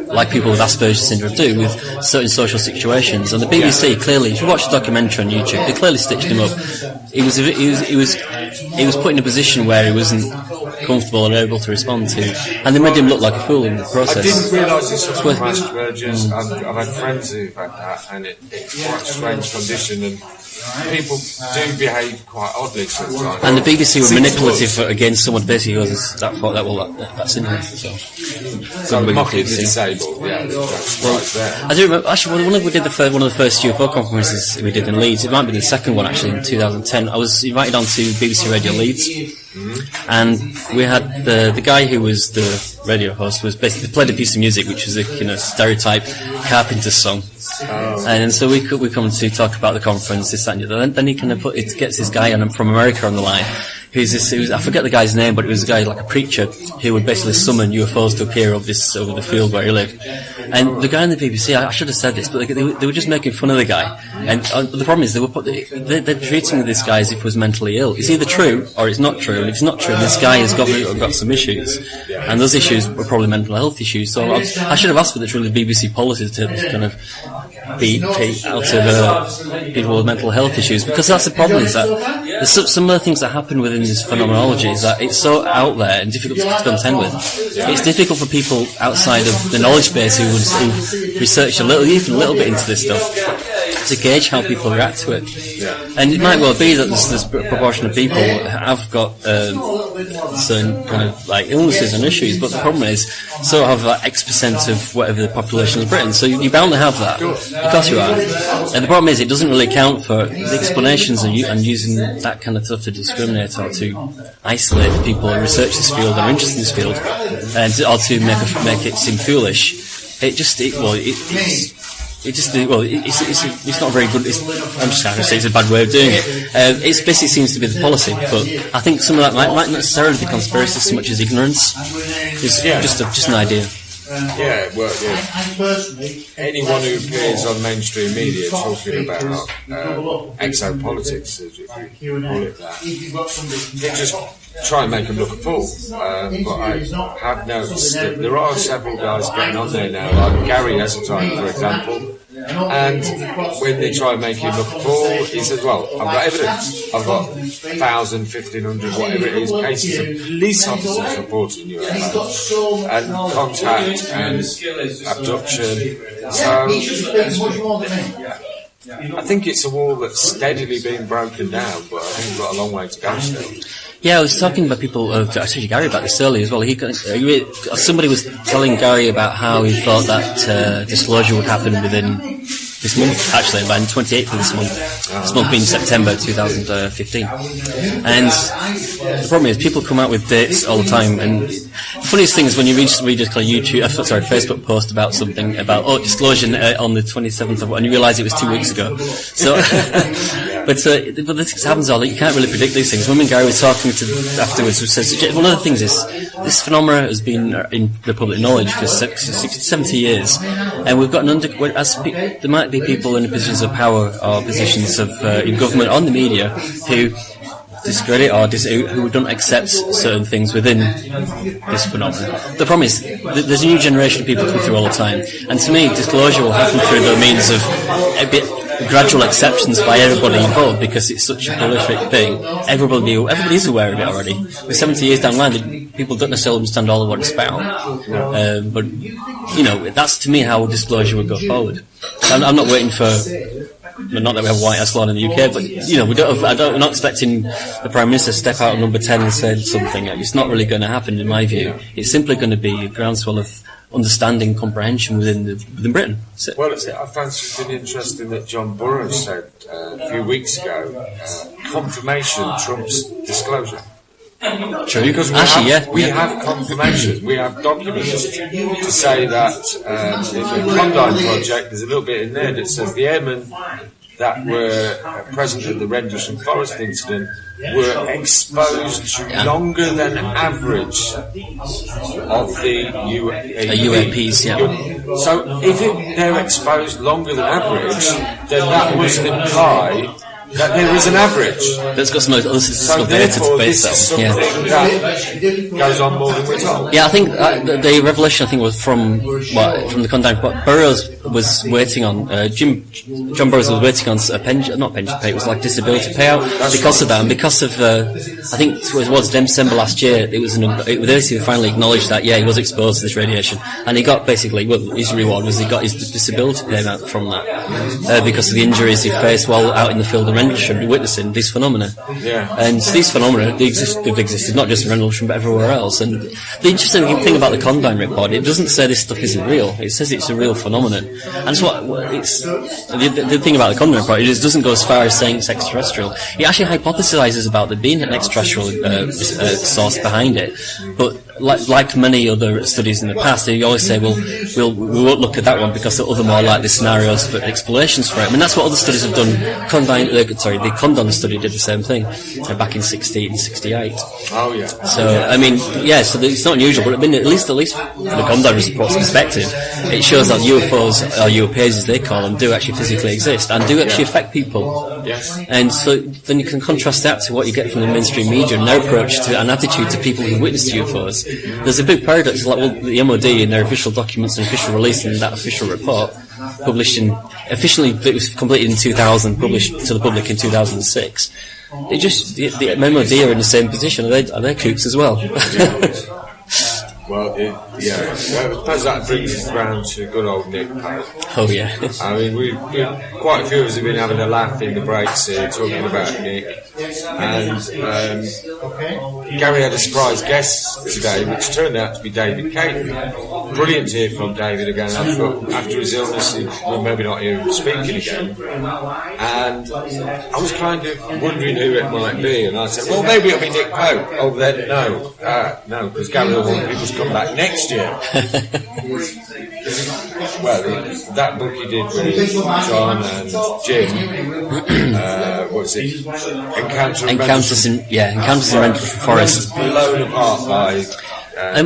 like people with Asperger's syndrome do, with certain social situations. And the BBC clearly, if you watch the documentary on YouTube, they clearly stitched him up. He was put in a position where he wasn't comfortable and able to respond to, and they made him look like a fool in the process. I didn't realise he suffered from Asperger's. I've had friends who've had that, and it's quite a strange condition, and people do behave quite oddly sometimes. And the BBC were manipulative against someone basically who has that's in him. So mocking the disabled, I do remember, actually, when we did one of the first UFO conferences we did in Leeds, it might be the second one actually in 2010, I was invited on to BBC Radio Leeds, and we had the guy who was the radio host was basically played a piece of music which was a stereotype Carpenter's song. And so we come to talk about the conference, this, that, and the other. Then he kind of gets this guy from America on the line. I forget the guy's name, but it was a guy like a preacher who would basically summon UFOs to appear over the field where he lived. And the guy on the BBC, I should have said this, but they were just making fun of the guy. And the problem is they're treating this guy as if he was mentally ill. It's either true or it's not true. And if it's not true, this guy has got some issues, and those issues were probably mental health issues. So I should have asked for the truly BBC policy to kind of be out of people with mental health issues, because that's the problem, is that there's some of the things that happen within this phenomenology is that it's so out there and difficult to contend with. It's difficult for people outside of the knowledge base who research even a little bit into this stuff to gauge how people react to it. And it might well be that there's a proportion of people have got certain kind of illnesses and issues, but the problem is so have X% of whatever the population of Britain, so you're bound to have that. Of course you are. And the problem is it doesn't really account for the explanations and using that kind of stuff to discriminate or to isolate people who research this field and are interested in this field, or to make it seem foolish. It's not very good. I'm just going to say it's a bad way of doing it. It basically seems to be the policy, but I think some of that might not necessarily be conspiracy so much as ignorance. It's just an idea. Anyone who appears on mainstream media talking about exopolitics, as you call it that, they just try and make them look a fool. But I have noticed that there are several guys getting on there now, like Gary Heseltine, for example. And when they try and make him look a fool, he says, well, I've got evidence. I've got 1,000, 1,500, whatever it is, cases of police officers reporting UFOs and contact and abduction. So I think it's a wall that's steadily being broken down, but I think we've got a long way to go still. Yeah, I was talking about people, I told you Gary about this earlier as well. Somebody was telling Gary about how he thought that disclosure would happen within this month, actually, by the 28th of this month being September 2015. And the problem is, people come out with dates all the time, and the funniest thing is when you read a Facebook post about something, about disclosure on the 27th of, and you realise it was 2 weeks ago. So, But the things that happens are that you can't really predict these things. When Gary was talking to afterwards, says one of the things is this phenomena has been in the public knowledge for 60, 70 years, and we've got there might be people in positions of power or positions of in government or in the media who discredit or who don't accept certain things within this phenomenon. The problem is there's a new generation of people coming through all the time, and to me disclosure will happen through the means of a bit gradual acceptance by everybody involved, because it's such a prolific thing. Everybody's aware of it already. We're 70 years down the line, people don't necessarily understand all of what it's about. But that's to me how disclosure would go forward. I'm not waiting for. Not that we have a White House law in the UK, but we're not expecting the Prime Minister to step out of number 10 and say something. It's not really going to happen, in my view. It's simply going to be a groundswell of understanding, comprehension within Britain. Well, I found something interesting that John Burroughs said a few weeks ago. Confirmation trumps disclosure. True. Because we have confirmation, we have documents to say that in the Condine project, there's a little bit in there that says the airmen that were present at the Rendlesham Forest incident were exposed to longer than average of the UAPs. Yeah. So if they're exposed longer than average, then that must imply that there is an average. That's got some other statistical data to base that. That goes on more than we're told. Yeah, I think the revelation was from the Condine. But Burroughs was waiting on John Burroughs was waiting on a pension, not pension pay. It was like disability payout because of that, and because of I think it was December last year. It basically finally acknowledged that he was exposed to this radiation, and he got his reward was he got his disability payout from that because of the injuries he faced while out in the field of Rendlesham witnessing these phenomena. Yeah. And these phenomena they've existed not just in Rendlesham but everywhere else. And the interesting thing about the Condine report, it doesn't say this stuff isn't real. It says it's a real phenomenon. And it's the thing about the Condine report, it doesn't go as far as saying it's extraterrestrial. It actually hypothesizes about there being an extraterrestrial source behind it. But like many other studies in the past, they always say, we won't look at that one because there are other more likely scenarios for explanations for it. I mean, that's what other studies have done. The Condon study did the same thing back in 68. Oh, yeah. So, I mean, so it's not unusual, but I mean, at least from the Condon report's perspective, it shows that UFOs, or UAPs as they call them, do actually physically exist and do actually affect people. Yes. And so then you can contrast that to what you get from the mainstream media and their approach to an attitude to people who witnessed UFOs. There's a big paradox, the MOD in their official documents and official release in that official report, officially it was completed in 2000, published to the public in 2006. The MOD are in the same position. Are they kooks as well? Well, I suppose that brings us round to good old Nick Pope. Oh, yeah. I mean, quite a few of us have been having a laugh in the breaks here, talking about Nick. And Gary had a surprise guest today, which turned out to be David Caton. Brilliant to hear from David again. I thought after his illness, we'll maybe not hear him speaking again. And I was kind of wondering who it might be, and I said, well, maybe it'll be Nick Pope. Oh, then no, because Gary will want people to come back next year. Well, that book he did with John and Jim, what's it? Encounters in Rendlesham Forest. Blown apart by I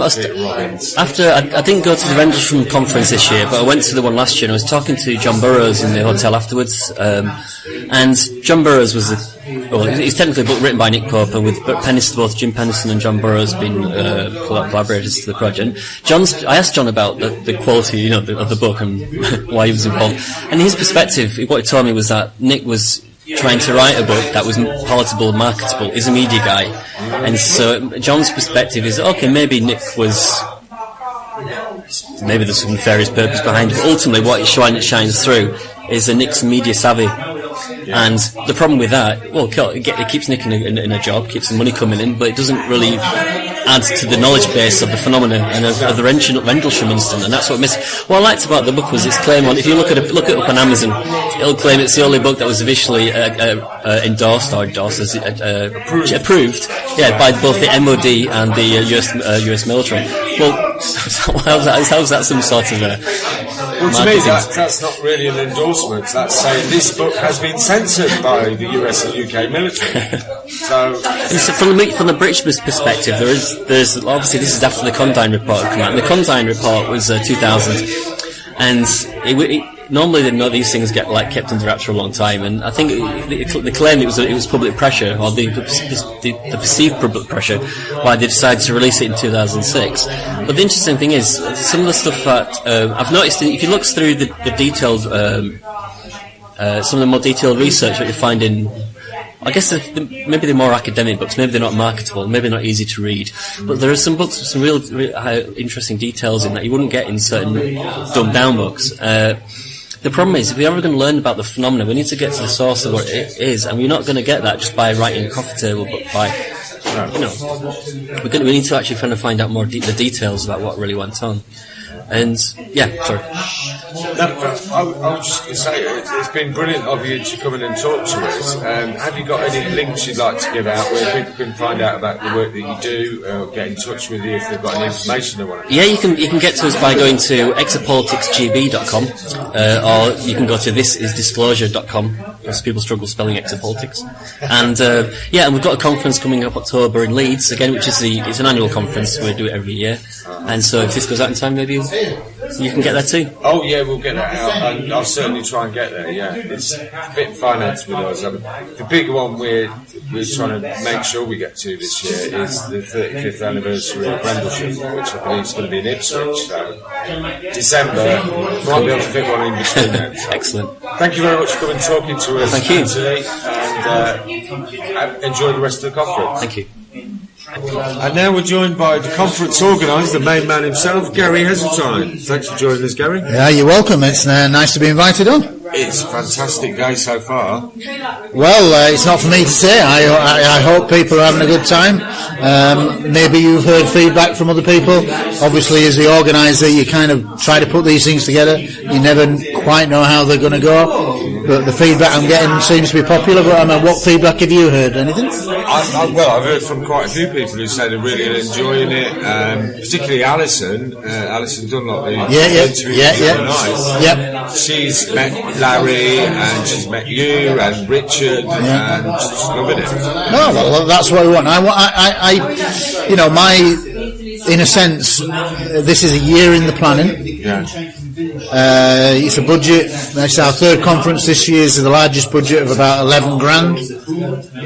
didn't go to the Rendlesham conference this year, but I went to the one last year, and I was talking to John Burroughs in the hotel afterwards. And John Burroughs was he's technically a book written by Nick Pope, and with both Jim Pennison and John Burroughs being collaborators to the project. I asked John about the quality, of the book and why he was involved. And his perspective, what he told me was that Nick was trying to write a book that was palatable and marketable. He's a media guy, and so John's perspective is maybe Nick was. Maybe there's some nefarious purpose behind it, but ultimately what it shines through is a Nick's media savvy. And the problem with that, it keeps Nick in a job, keeps the money coming in, but it doesn't really add to the knowledge base of the phenomena and of the Rendlesham incident, and that's what what I liked about the book was its claim on, if you look it up on Amazon, it'll claim it's the only book that was officially approved by both the MOD and the US military. Well, how's that some sort of well, to me, that's not really an endorsement. That's saying this book has been censored. censored by the US and UK military. So from the British perspective, there's obviously this is after the Condine report had come out. And the Condine report was 2000, and normally these things get kept under wraps for a long time. And I think they claimed it was public pressure, or the perceived public pressure, why they decided to release it in 2006. But the interesting thing is some of the stuff that I've noticed. If you look through the detailed, some of the more detailed research that you find in, I guess maybe they're more academic books, maybe they're not marketable, maybe not easy to read, but there are some books with some real interesting details in that you wouldn't get in certain dumbed down books. The problem is, if we're ever going to learn about the phenomena, we need to get to the source of what it is, and we're not going to get that just by writing a coffee table, but by, we need to actually kind of find out more the details about what really went on. And I was just going to say, it's been brilliant of you to come in and talk to us. Have you got any links you'd like to give out where people can find out about the work that you do, or get in touch with you if they've got any information they want to? Yeah, you can get to us by going to exopoliticsgb.com, or you can go to thisisdisclosure.com, because people struggle spelling exopolitics. And and we've got a conference coming up October in Leeds again, which is it's an annual conference. We do it every year, and so if this goes out in time, maybe you can get there too. Oh yeah, we'll get that out, and I'll certainly try and get there. Yeah, it's a bit financed with us. The bigger one we're trying to make sure we get to this year is the 35th anniversary of Rendlesham, which I believe is going to be in Ipswich. So December, might be able to fit one in between then. So. Excellent. Thank you very much for coming and talking to us. Thank you today, and enjoy the rest of the conference. Thank you. And now we're joined by the conference organiser, the main man himself, Gary Heseltine. Thanks for joining us, Gary. Yeah, you're welcome. It's nice to be invited on. It's a fantastic day so far. Well, it's not for me to say. I hope people are having a good time. Maybe you've heard feedback from other people. Obviously, as the organiser, you kind of try to put these things together. You never quite know how they're going to go. But the feedback I'm getting seems to be popular. But what feedback have you heard? Anything? I've heard from quite a few people who say they're really enjoying it. Particularly Alison. Alison Dunlop, the interview was really nice. Yep. She's met Larry and she's met you and Richard and she's loving it. No, well, that's what we want. In a sense, this is a year in the planning. Yeah. It's a budget. It's our third conference this year. It's the largest budget of about 11 grand.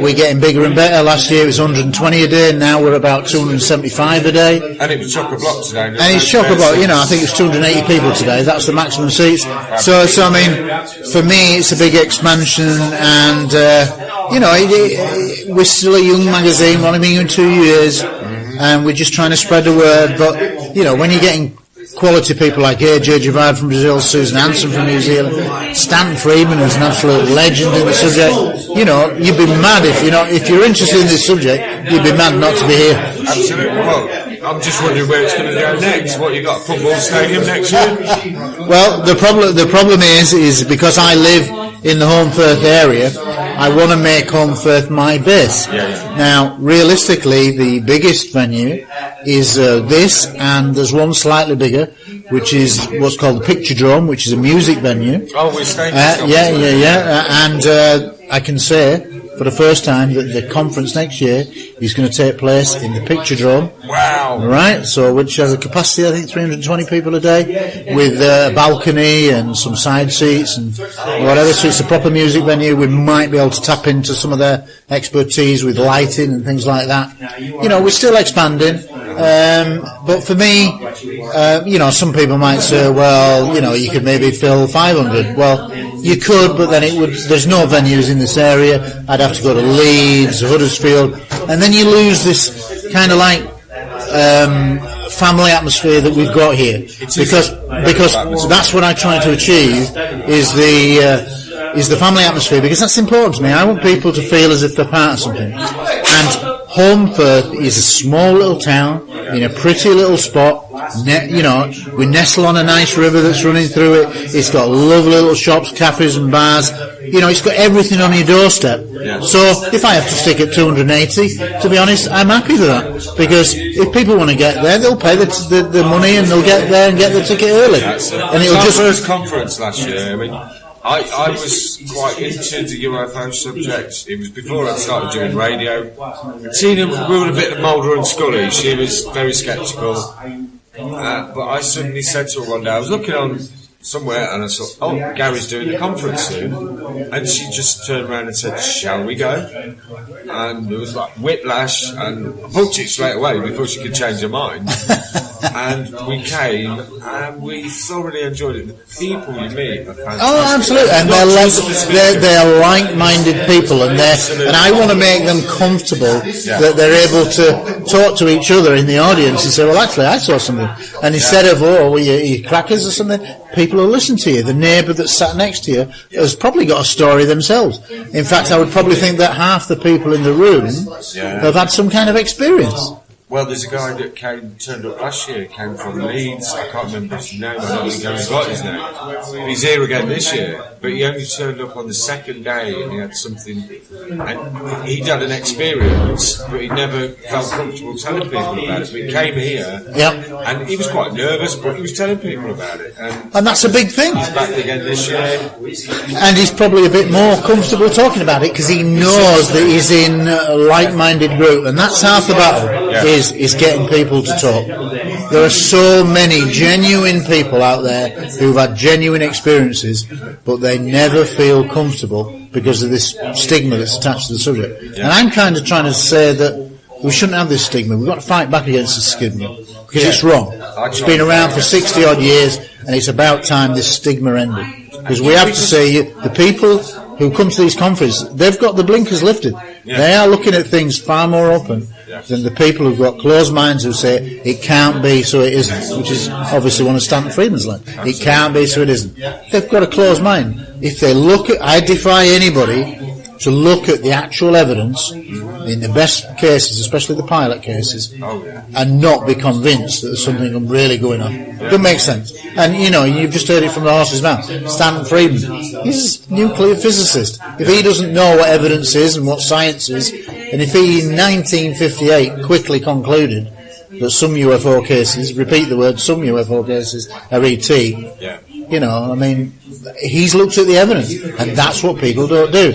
We're getting bigger and better. Last year it was 120 a day. Now we're about 275 a day. And it was chock-a-block today. And it's chock-a-block. I think it's 280 people today. That's the maximum seats. So I mean, for me, it's a big expansion. And we're still a young magazine. We've only been in 2 years, and we're just trying to spread the word. But when you're getting quality people like AJ Javard from Brazil, Susan Hanson from New Zealand, Stan Freeman, who's an absolute legend in the subject. You'd be mad if you're interested in this subject, you'd be mad not to be here. Absolutely. Well, I'm just wondering where it's going to go next. What, you got a football stadium next year? Well, the problem is because I live in the Home Firth area, I want to make Home Firth my base. Yeah. Now, realistically, the biggest venue is this, and there's one slightly bigger, which is what's called the Picture Dome, which is a music venue. Oh, we're staying. And I can say for the first time that the conference next year is going to take place in the Picture Dome. Wow. Right, so which has a capacity, I think, 320 people a day, with a balcony and some side seats and whatever. So it's a proper music venue. We might be able to tap into some of their expertise with lighting and things like that. We're still expanding. But for me, some people might say, well, you could maybe fill 500. Well, you could, but then there's no venues in this area. I'd have to go to Leeds, Huddersfield, and then you lose this kind of family atmosphere that we've got here. Because that's what I'm trying to achieve is the family atmosphere, because that's important to me. I want people to feel as if they're part of something. And Home Firth is a small little town in a pretty little spot. We nestle on a nice river that's running through it. It's got lovely little shops, cafes and bars. It's got everything on your doorstep. Yeah. So if I have to stick at 280, to be honest, I'm happy with that. Because if people want to get there, they'll pay the money and they'll get there and get the ticket early. That's it. And it was our first conference last year. I mean, I was quite into the UFO subject. It was before I started doing radio. Tina ruled a bit of Mulder and Scully. She was very sceptical. But I suddenly said to her one day, I was looking on somewhere and I saw, oh, Gary's doing a conference soon. And she just turned around and said, shall we go? And it was like whiplash, and I booked it straight away before she could change her mind. And we came and we thoroughly enjoyed it. The people you meet are fantastic. Oh, absolutely. And they're like-minded people, and I want to make them comfortable that they're able to talk to each other in the audience and say, well, actually, I saw something. And instead of, were you crackers or something, people who listen to you, the neighbour that sat next to you, has probably got a story themselves. In fact, I would probably think that half the people in the room have had some kind of experience. Well, there's a guy that turned up last year, came from Leeds. I can't remember his name. I don't think I've got his name. He's here again this year, but he only turned up on the second day, and he had something. And he'd had an experience, but he never felt comfortable telling people about it. But he came here, and he was quite nervous, but he was telling people about it. And that's a big thing. He's back again this year, and he's probably a bit more comfortable talking about it because he knows that he's in a like-minded group, and that's half the battle. Is getting people to talk. There are so many genuine people out there who've had genuine experiences, but they never feel comfortable because of this stigma that's attached to the subject. And I'm kind of trying to say that we shouldn't have this stigma. We've got to fight back against the stigma because it's wrong. It's been around for 60 odd years, and it's about time this stigma ended. Because we have to say the people who come to these conferences, they've got the blinkers lifted. They are looking at things far more open than the people who've got closed minds who say it can't be so it isn't, which is obviously one of Stanton Friedman's lines. It can't be so it isn't. They've got a closed mind. If they look at, I defy anybody to look at the actual evidence in the best cases, especially the pilot cases, and not be convinced that there's something really going on. Doesn't make sense. And you've just heard it from the horse's mouth. Stanton Friedman, he's a nuclear physicist. If he doesn't know what evidence is and what science is, and if he in 1958 quickly concluded that some UFO cases, repeat the word, some UFO cases are ET, he's looked at the evidence, and that's what people don't do.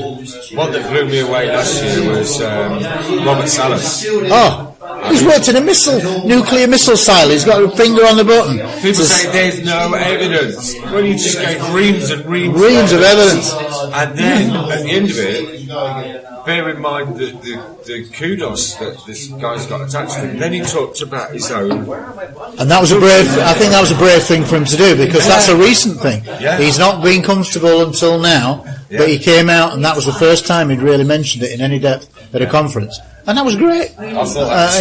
One that blew me away last year was Robert Salas. He's worked in a nuclear missile silo. He's got a finger on the button. People say there's no evidence. Well, you just gave reams and reams of evidence. And then, at the end of it, bear in mind the kudos that this guy's got attached to him. Then he talked about his own. And that was I think that was a brave thing for him to do, because that's a recent thing. He's not been comfortable until now, but he came out, and that was the first time he'd really mentioned it in any depth at a conference. And that was great. Because there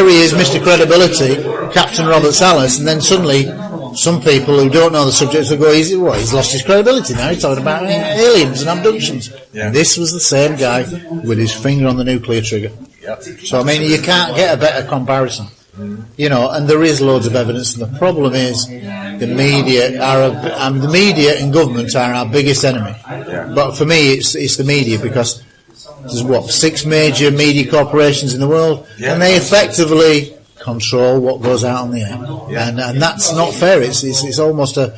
he is, Mr. Credibility, Captain Robert Salas, and then suddenly some people who don't know the subject will go, he's lost his credibility now, he's talking about aliens and abductions. And this was the same guy with his finger on the nuclear trigger. So, you can't get a better comparison. And there is loads of evidence, and the problem is the media and government are our biggest enemy. But for me, it's the media, because there's 6 major media corporations in the world, and they effectively control what goes out on the air, and that's not fair. It's almost a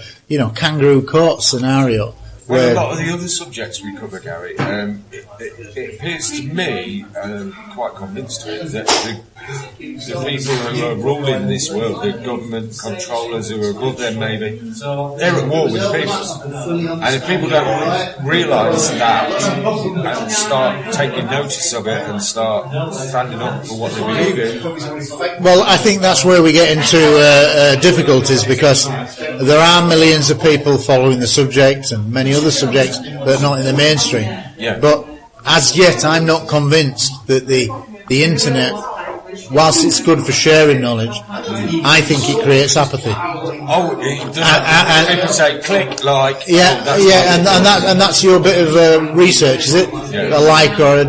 kangaroo court scenario. Well, a lot of the other subjects we cover, Gary, it appears to me, and I'm quite convinced of it, that the people who are ruling this world, the government controllers who are above them maybe, they're at war with the people. And if people don't realise that and start taking notice of it and start standing up for what they believe in... Well, I think that's where we get into difficulties, because there are millions of people following the subject and many other subjects that are not in the mainstream. But as yet, I'm not convinced that the internet, whilst it's good for sharing knowledge, I think it creates apathy. People say click, like. And that's your bit of research, is it? A like, or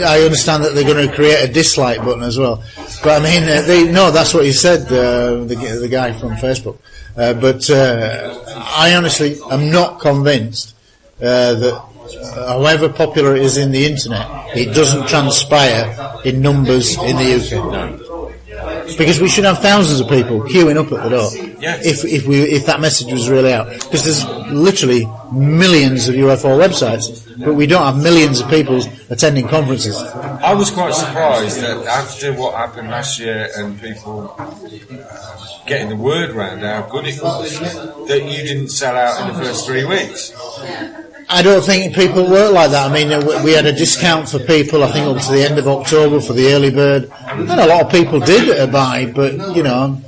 I understand that they're going to create a dislike button as well. But that's what he said, the guy from Facebook. But I honestly am not convinced that however popular it is in the internet, it doesn't transpire in numbers in the UK. because we should have thousands of people queuing up at the door. Yes. If that message was really out, because there's literally millions of UFO websites, but we don't have millions of people attending conferences. I was quite surprised that after what happened last year and people getting the word round how good it was, that you didn't sell out in the first 3 weeks. I don't think people work like that. I mean, we had a discount for people, I think, up to the end of October for the early bird. And a lot of people did buy, but, you know,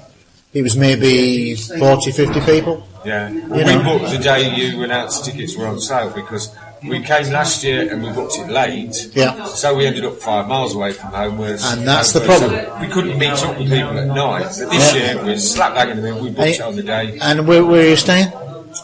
it was maybe 40, 50 people. Yeah. Well, we booked the day you announced tickets were on sale because we came last year and we booked it late. Yeah. So we ended up 5 miles away from home. And that's the problem. So we couldn't meet up with people at night. But this year, we're slap bang in the middle. We booked it on the day. And where are you staying?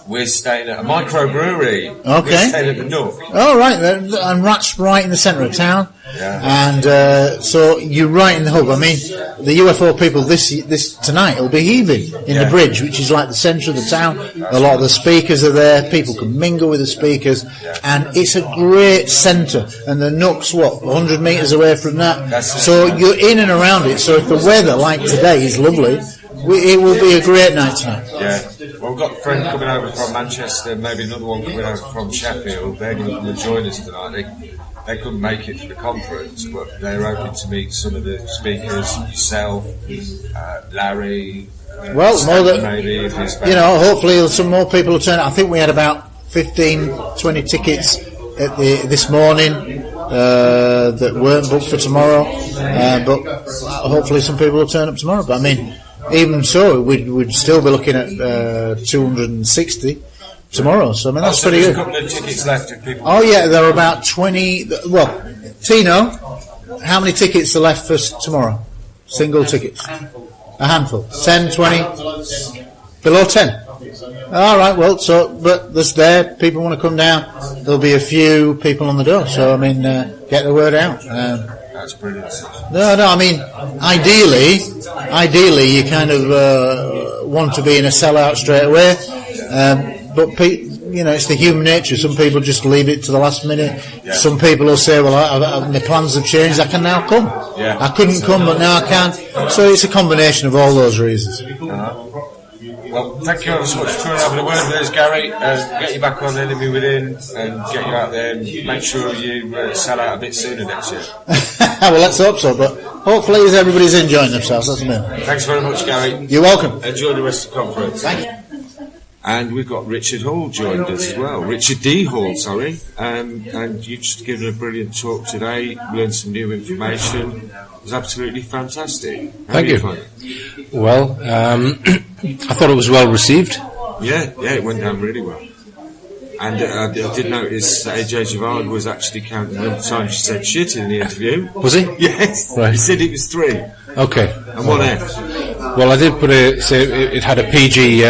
We're staying at a microbrewery. Okay. We're staying at the Nook. Oh, right. And that's right in the centre of town. Yeah. And so you're right in the hub. I mean, the UFO people this tonight will be heaving in the bridge, which is like the centre of the town. A lot of the speakers are there. People can mingle with the speakers. And it's a great centre. And the Nook's, 100 metres away from that? So you're in and around it. So if the weather, like today, is lovely, it will be a great night tonight. Yeah. Well, we've got a friend coming over from Manchester, maybe another one coming over from Sheffield. They're going to come and join us tonight. They couldn't make it for the conference, but they're hoping to meet some of the speakers, yourself, Larry. Well, maybe if hopefully some more people will turn up. I think we had about 15, 20 tickets this morning that weren't booked for tomorrow, but hopefully some people will turn up tomorrow. But I mean, even so, we'd still be looking at 260 tomorrow. So I mean, that's pretty good. There's a couple of tickets left if people. Oh yeah, there are about 20. Well, Tino, how many tickets are left for tomorrow? Single tickets. A handful. 10, 20. Below 10. All right. Well, but there's people want to come down. There'll be a few people on the door. So I mean, get the word out. That's brilliant. No, I mean, ideally, you kind of want to be in a sellout straight away, but it's the human nature. Some people just leave it to the last minute. Yeah. Some people will say, well, my plans have changed, I can now come. Yeah. I couldn't come, but now I can. So it's a combination of all those reasons. Well, thank you ever so much for having a word with us, Gary. Get you back on Enemy Within and get you out there and make sure you sell out a bit sooner next year. Well, let's hope so, but hopefully everybody's enjoying themselves. That's the main. Thanks very much, Gary. You're welcome. Enjoy the rest of the conference. Thank you. And we've got Richard Hall joined us as well. Richard D Hall, sorry. And you've just given a brilliant talk today, learned some new information. It was absolutely fantastic. Thank you. Well, I thought it was well received. Yeah, it went down really well. And I did notice that AJ Javard was actually counting the times she said shit in the interview. Was he? Yes. Right. He said it was 3. Okay. And 1 F. Well, I did say it had a PG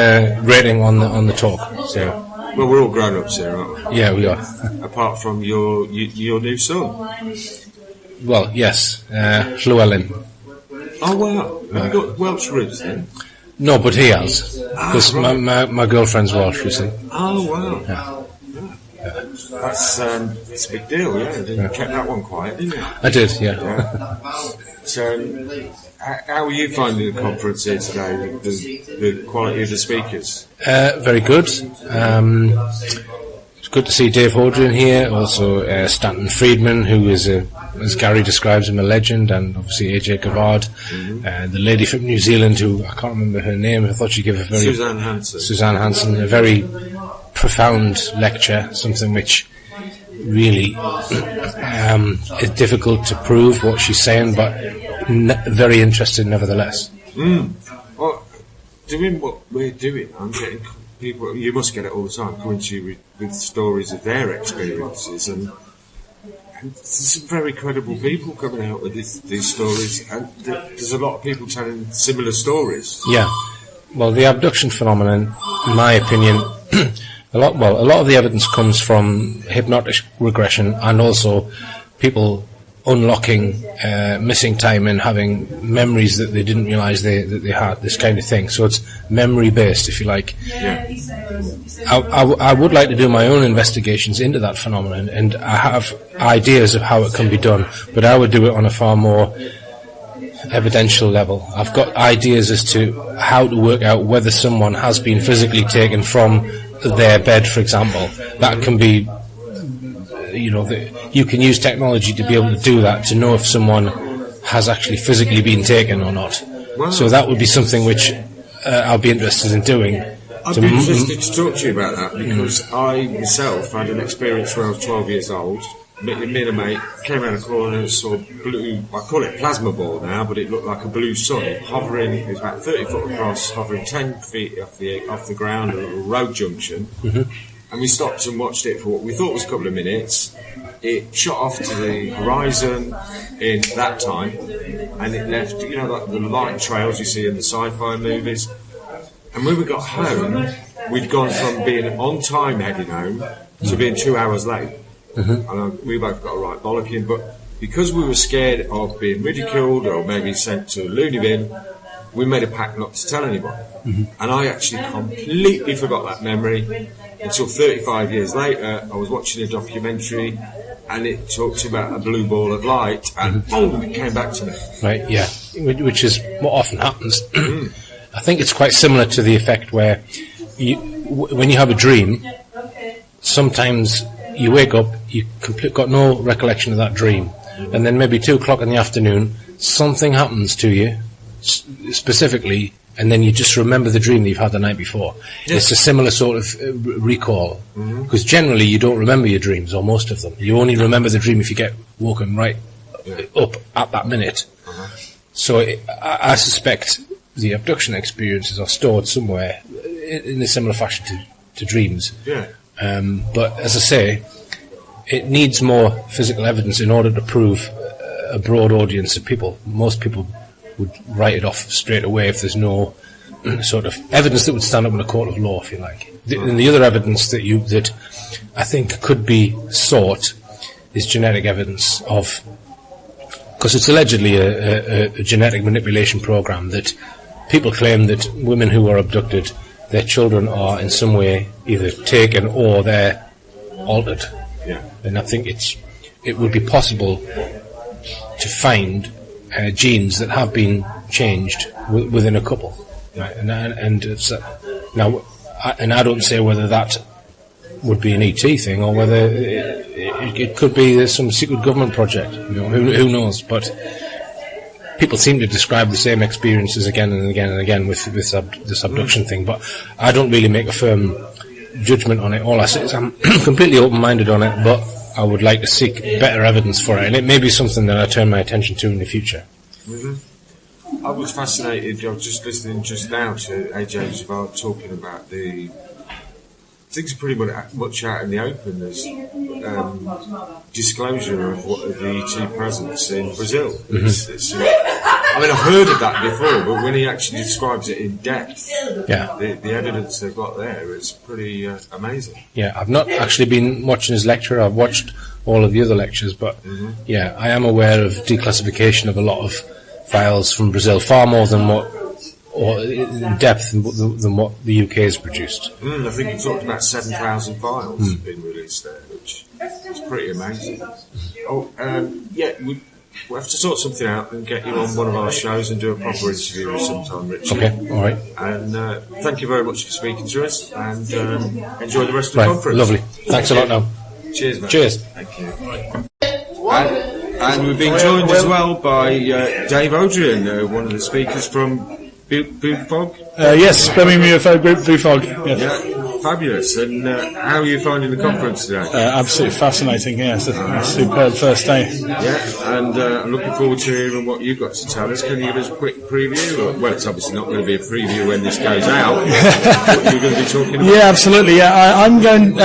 rating on the talk. So. Well, we're all grown-ups here, aren't we? Yeah, we are. Apart from your new son. Well, yes, Llewellyn. Oh wow! Have you got Welsh roots then? No, but he has. Because my girlfriend's Welsh, you see. Oh wow! Yeah. That's a big deal, yeah. You kept that one quiet, didn't you? I did, yeah. So, how are you finding the conference here today? The quality of the speakers? Very good. It's good to see Dave Hodrien here. Also, Stanton Friedman, who is as Gary describes him, a legend, and obviously AJ Gavard, the lady from New Zealand, who I can't remember her name. I thought she'd give a very Suzanne Hansen, a very profound lecture, something which really is difficult to prove what she's saying, but very interesting nevertheless. Well, doing what we're doing, I'm getting people. You must get it all the time, coming to you with stories of their experiences, and there's some very credible people coming out with these stories, and there's a lot of people telling similar stories. Yeah, well, the abduction phenomenon, in my opinion, a lot of the evidence comes from hypnotic regression and also people unlocking missing time and having memories that they didn't realise that they had, this kind of thing. So it's memory based, if you like. Yeah. I would like to do my own investigations into that phenomenon, and I have ideas of how it can be done, but I would do it on a far more evidential level. I've got ideas as to how to work out whether someone has been physically taken from their bed, for example. That can be, you can use technology to be able to do that, to know if someone has actually physically been taken or not. Wow. So that would be something which I'll be interested in doing. I'd be interested to talk to you about that, because I myself had an experience where I was 12 years old. Me and a mate came around a corner and saw blue, I call it plasma ball now, but it looked like a blue sun hovering. It was about 30 foot across, hovering 10 feet off the ground at a little road junction. And we stopped and watched it for what we thought was a couple of minutes. It shot off to the horizon in that time, and it left, like the light trails you see in the sci-fi movies. And when we got home, we'd gone from being on time heading home to being 2 hours late. And we both got a right bollocking, but because we were scared of being ridiculed or maybe sent to a loony bin, we made a pact not to tell anybody. And I actually completely forgot that memory until 35 years later. I was watching a documentary and it talked about a blue ball of light, and boom, it came back to me. Right, yeah, which is what often happens. I think it's quite similar to the effect where when you have a dream, sometimes you wake up, you got no recollection of that dream, and then maybe 2 o'clock in the afternoon, something happens to you specifically, and then you just remember the dream that you've had the night before. It's a similar sort of recall, because generally you don't remember your dreams, or most of them. You only remember the dream if you get woken right up at that minute. So I suspect the abduction experiences are stored somewhere in a similar fashion to dreams. But as I say, it needs more physical evidence in order to prove a broad audience of people. Most people would write it off straight away if there's no sort of evidence that would stand up in a court of law, if you like. And the other evidence that I think could be sought is genetic evidence of, because it's allegedly a genetic manipulation program that people claim that women who are abducted, their children are in some way either taken or they're altered. And I think it would be possible to find genes that have been changed within a couple. Right? And I don't say whether that would be an ET thing or whether it could be some secret government project. Who knows? But people seem to describe the same experiences again and again and again with this abduction thing. But I don't really make a firm judgment on it. All I say is I'm completely open-minded on it, but I would like to seek better evidence for it, and it may be something that I turn my attention to in the future. I was fascinated. I was just listening just now to AJ about talking about things are pretty much out in the open. There's disclosure of the ET presence in Brazil. I've heard of that before, but when he actually describes it in depth, the evidence they've got there is pretty amazing. Yeah, I've not actually been watching his lecture. I've watched all of the other lectures, but I am aware of declassification of a lot of files from Brazil, far more than or in depth than what the UK has produced. I think you talked about 7,000 files being released there, which is pretty amazing. We'll have to sort something out and get you on one of our shows and do a proper interview sometime, Richard. Okay, all right. And thank you very much for speaking to us, and enjoy the rest of the conference. Lovely. Thanks a lot now. Cheers, mate. Cheers. Thank you. And we've been joined as well by Dave Hodrien, one of the speakers from Bufog. Yes, Birmingham UFO Group, Bufog. Yes. Yeah, fabulous. And how are you finding the conference today? Absolutely fascinating, yes. A superb first day. Yeah, and I'm looking forward to hearing what you've got to tell us. Can you give us a quick preview? Well, it's obviously not going to be a preview when this goes out. What you're going to be talking about? Yeah, absolutely. Yeah, I'm going.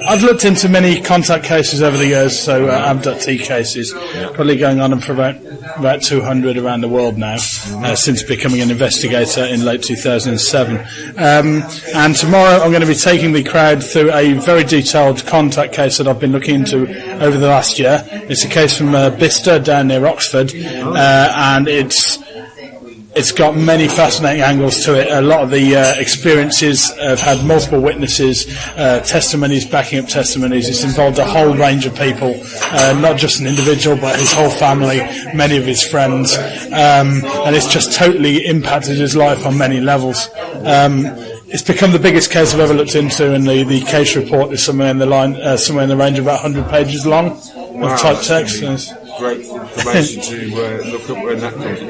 I've looked into many contact cases over the years, so abductee cases, probably going on for about 200 around the world now, since becoming an investigator in late 2007. And tomorrow I'm going to be taking the crowd through a very detailed contact case that I've been looking into over the last year. It's a case from Bicester down near Oxford, and it's it's got many fascinating angles to it. A lot of the experiences have had multiple witnesses, testimonies backing up testimonies. It's involved a whole range of people, not just an individual, but his whole family, many of his friends, and it's just totally impacted his life on many levels. It's become the biggest case I've ever looked into, and the case report is somewhere in the range of about 100 pages long of typed text. Yes. Great information to look up when that comes.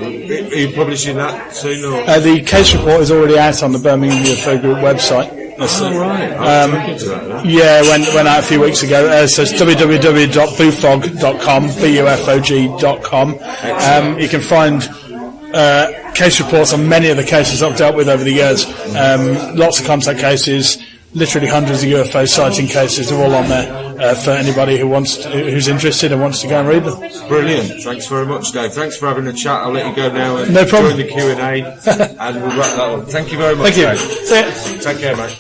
Are you publishing that soon? Or? The case report is already out on the Birmingham UFO Group website. Right. Yeah, went out a few weeks ago. So it's www.bufog.com, bufog.com. You can find case reports on many of the cases I've dealt with over the years. Lots of contact cases, literally hundreds of UFO sighting cases. They're all on there for anybody who's interested and wants to go and read them. Brilliant. Thanks very much, Dave. Thanks for having a chat. I'll let you go now and no problem. join the Q&A, and we'll wrap that up. Thank you very much, Thank you. Dave. Take care, mate.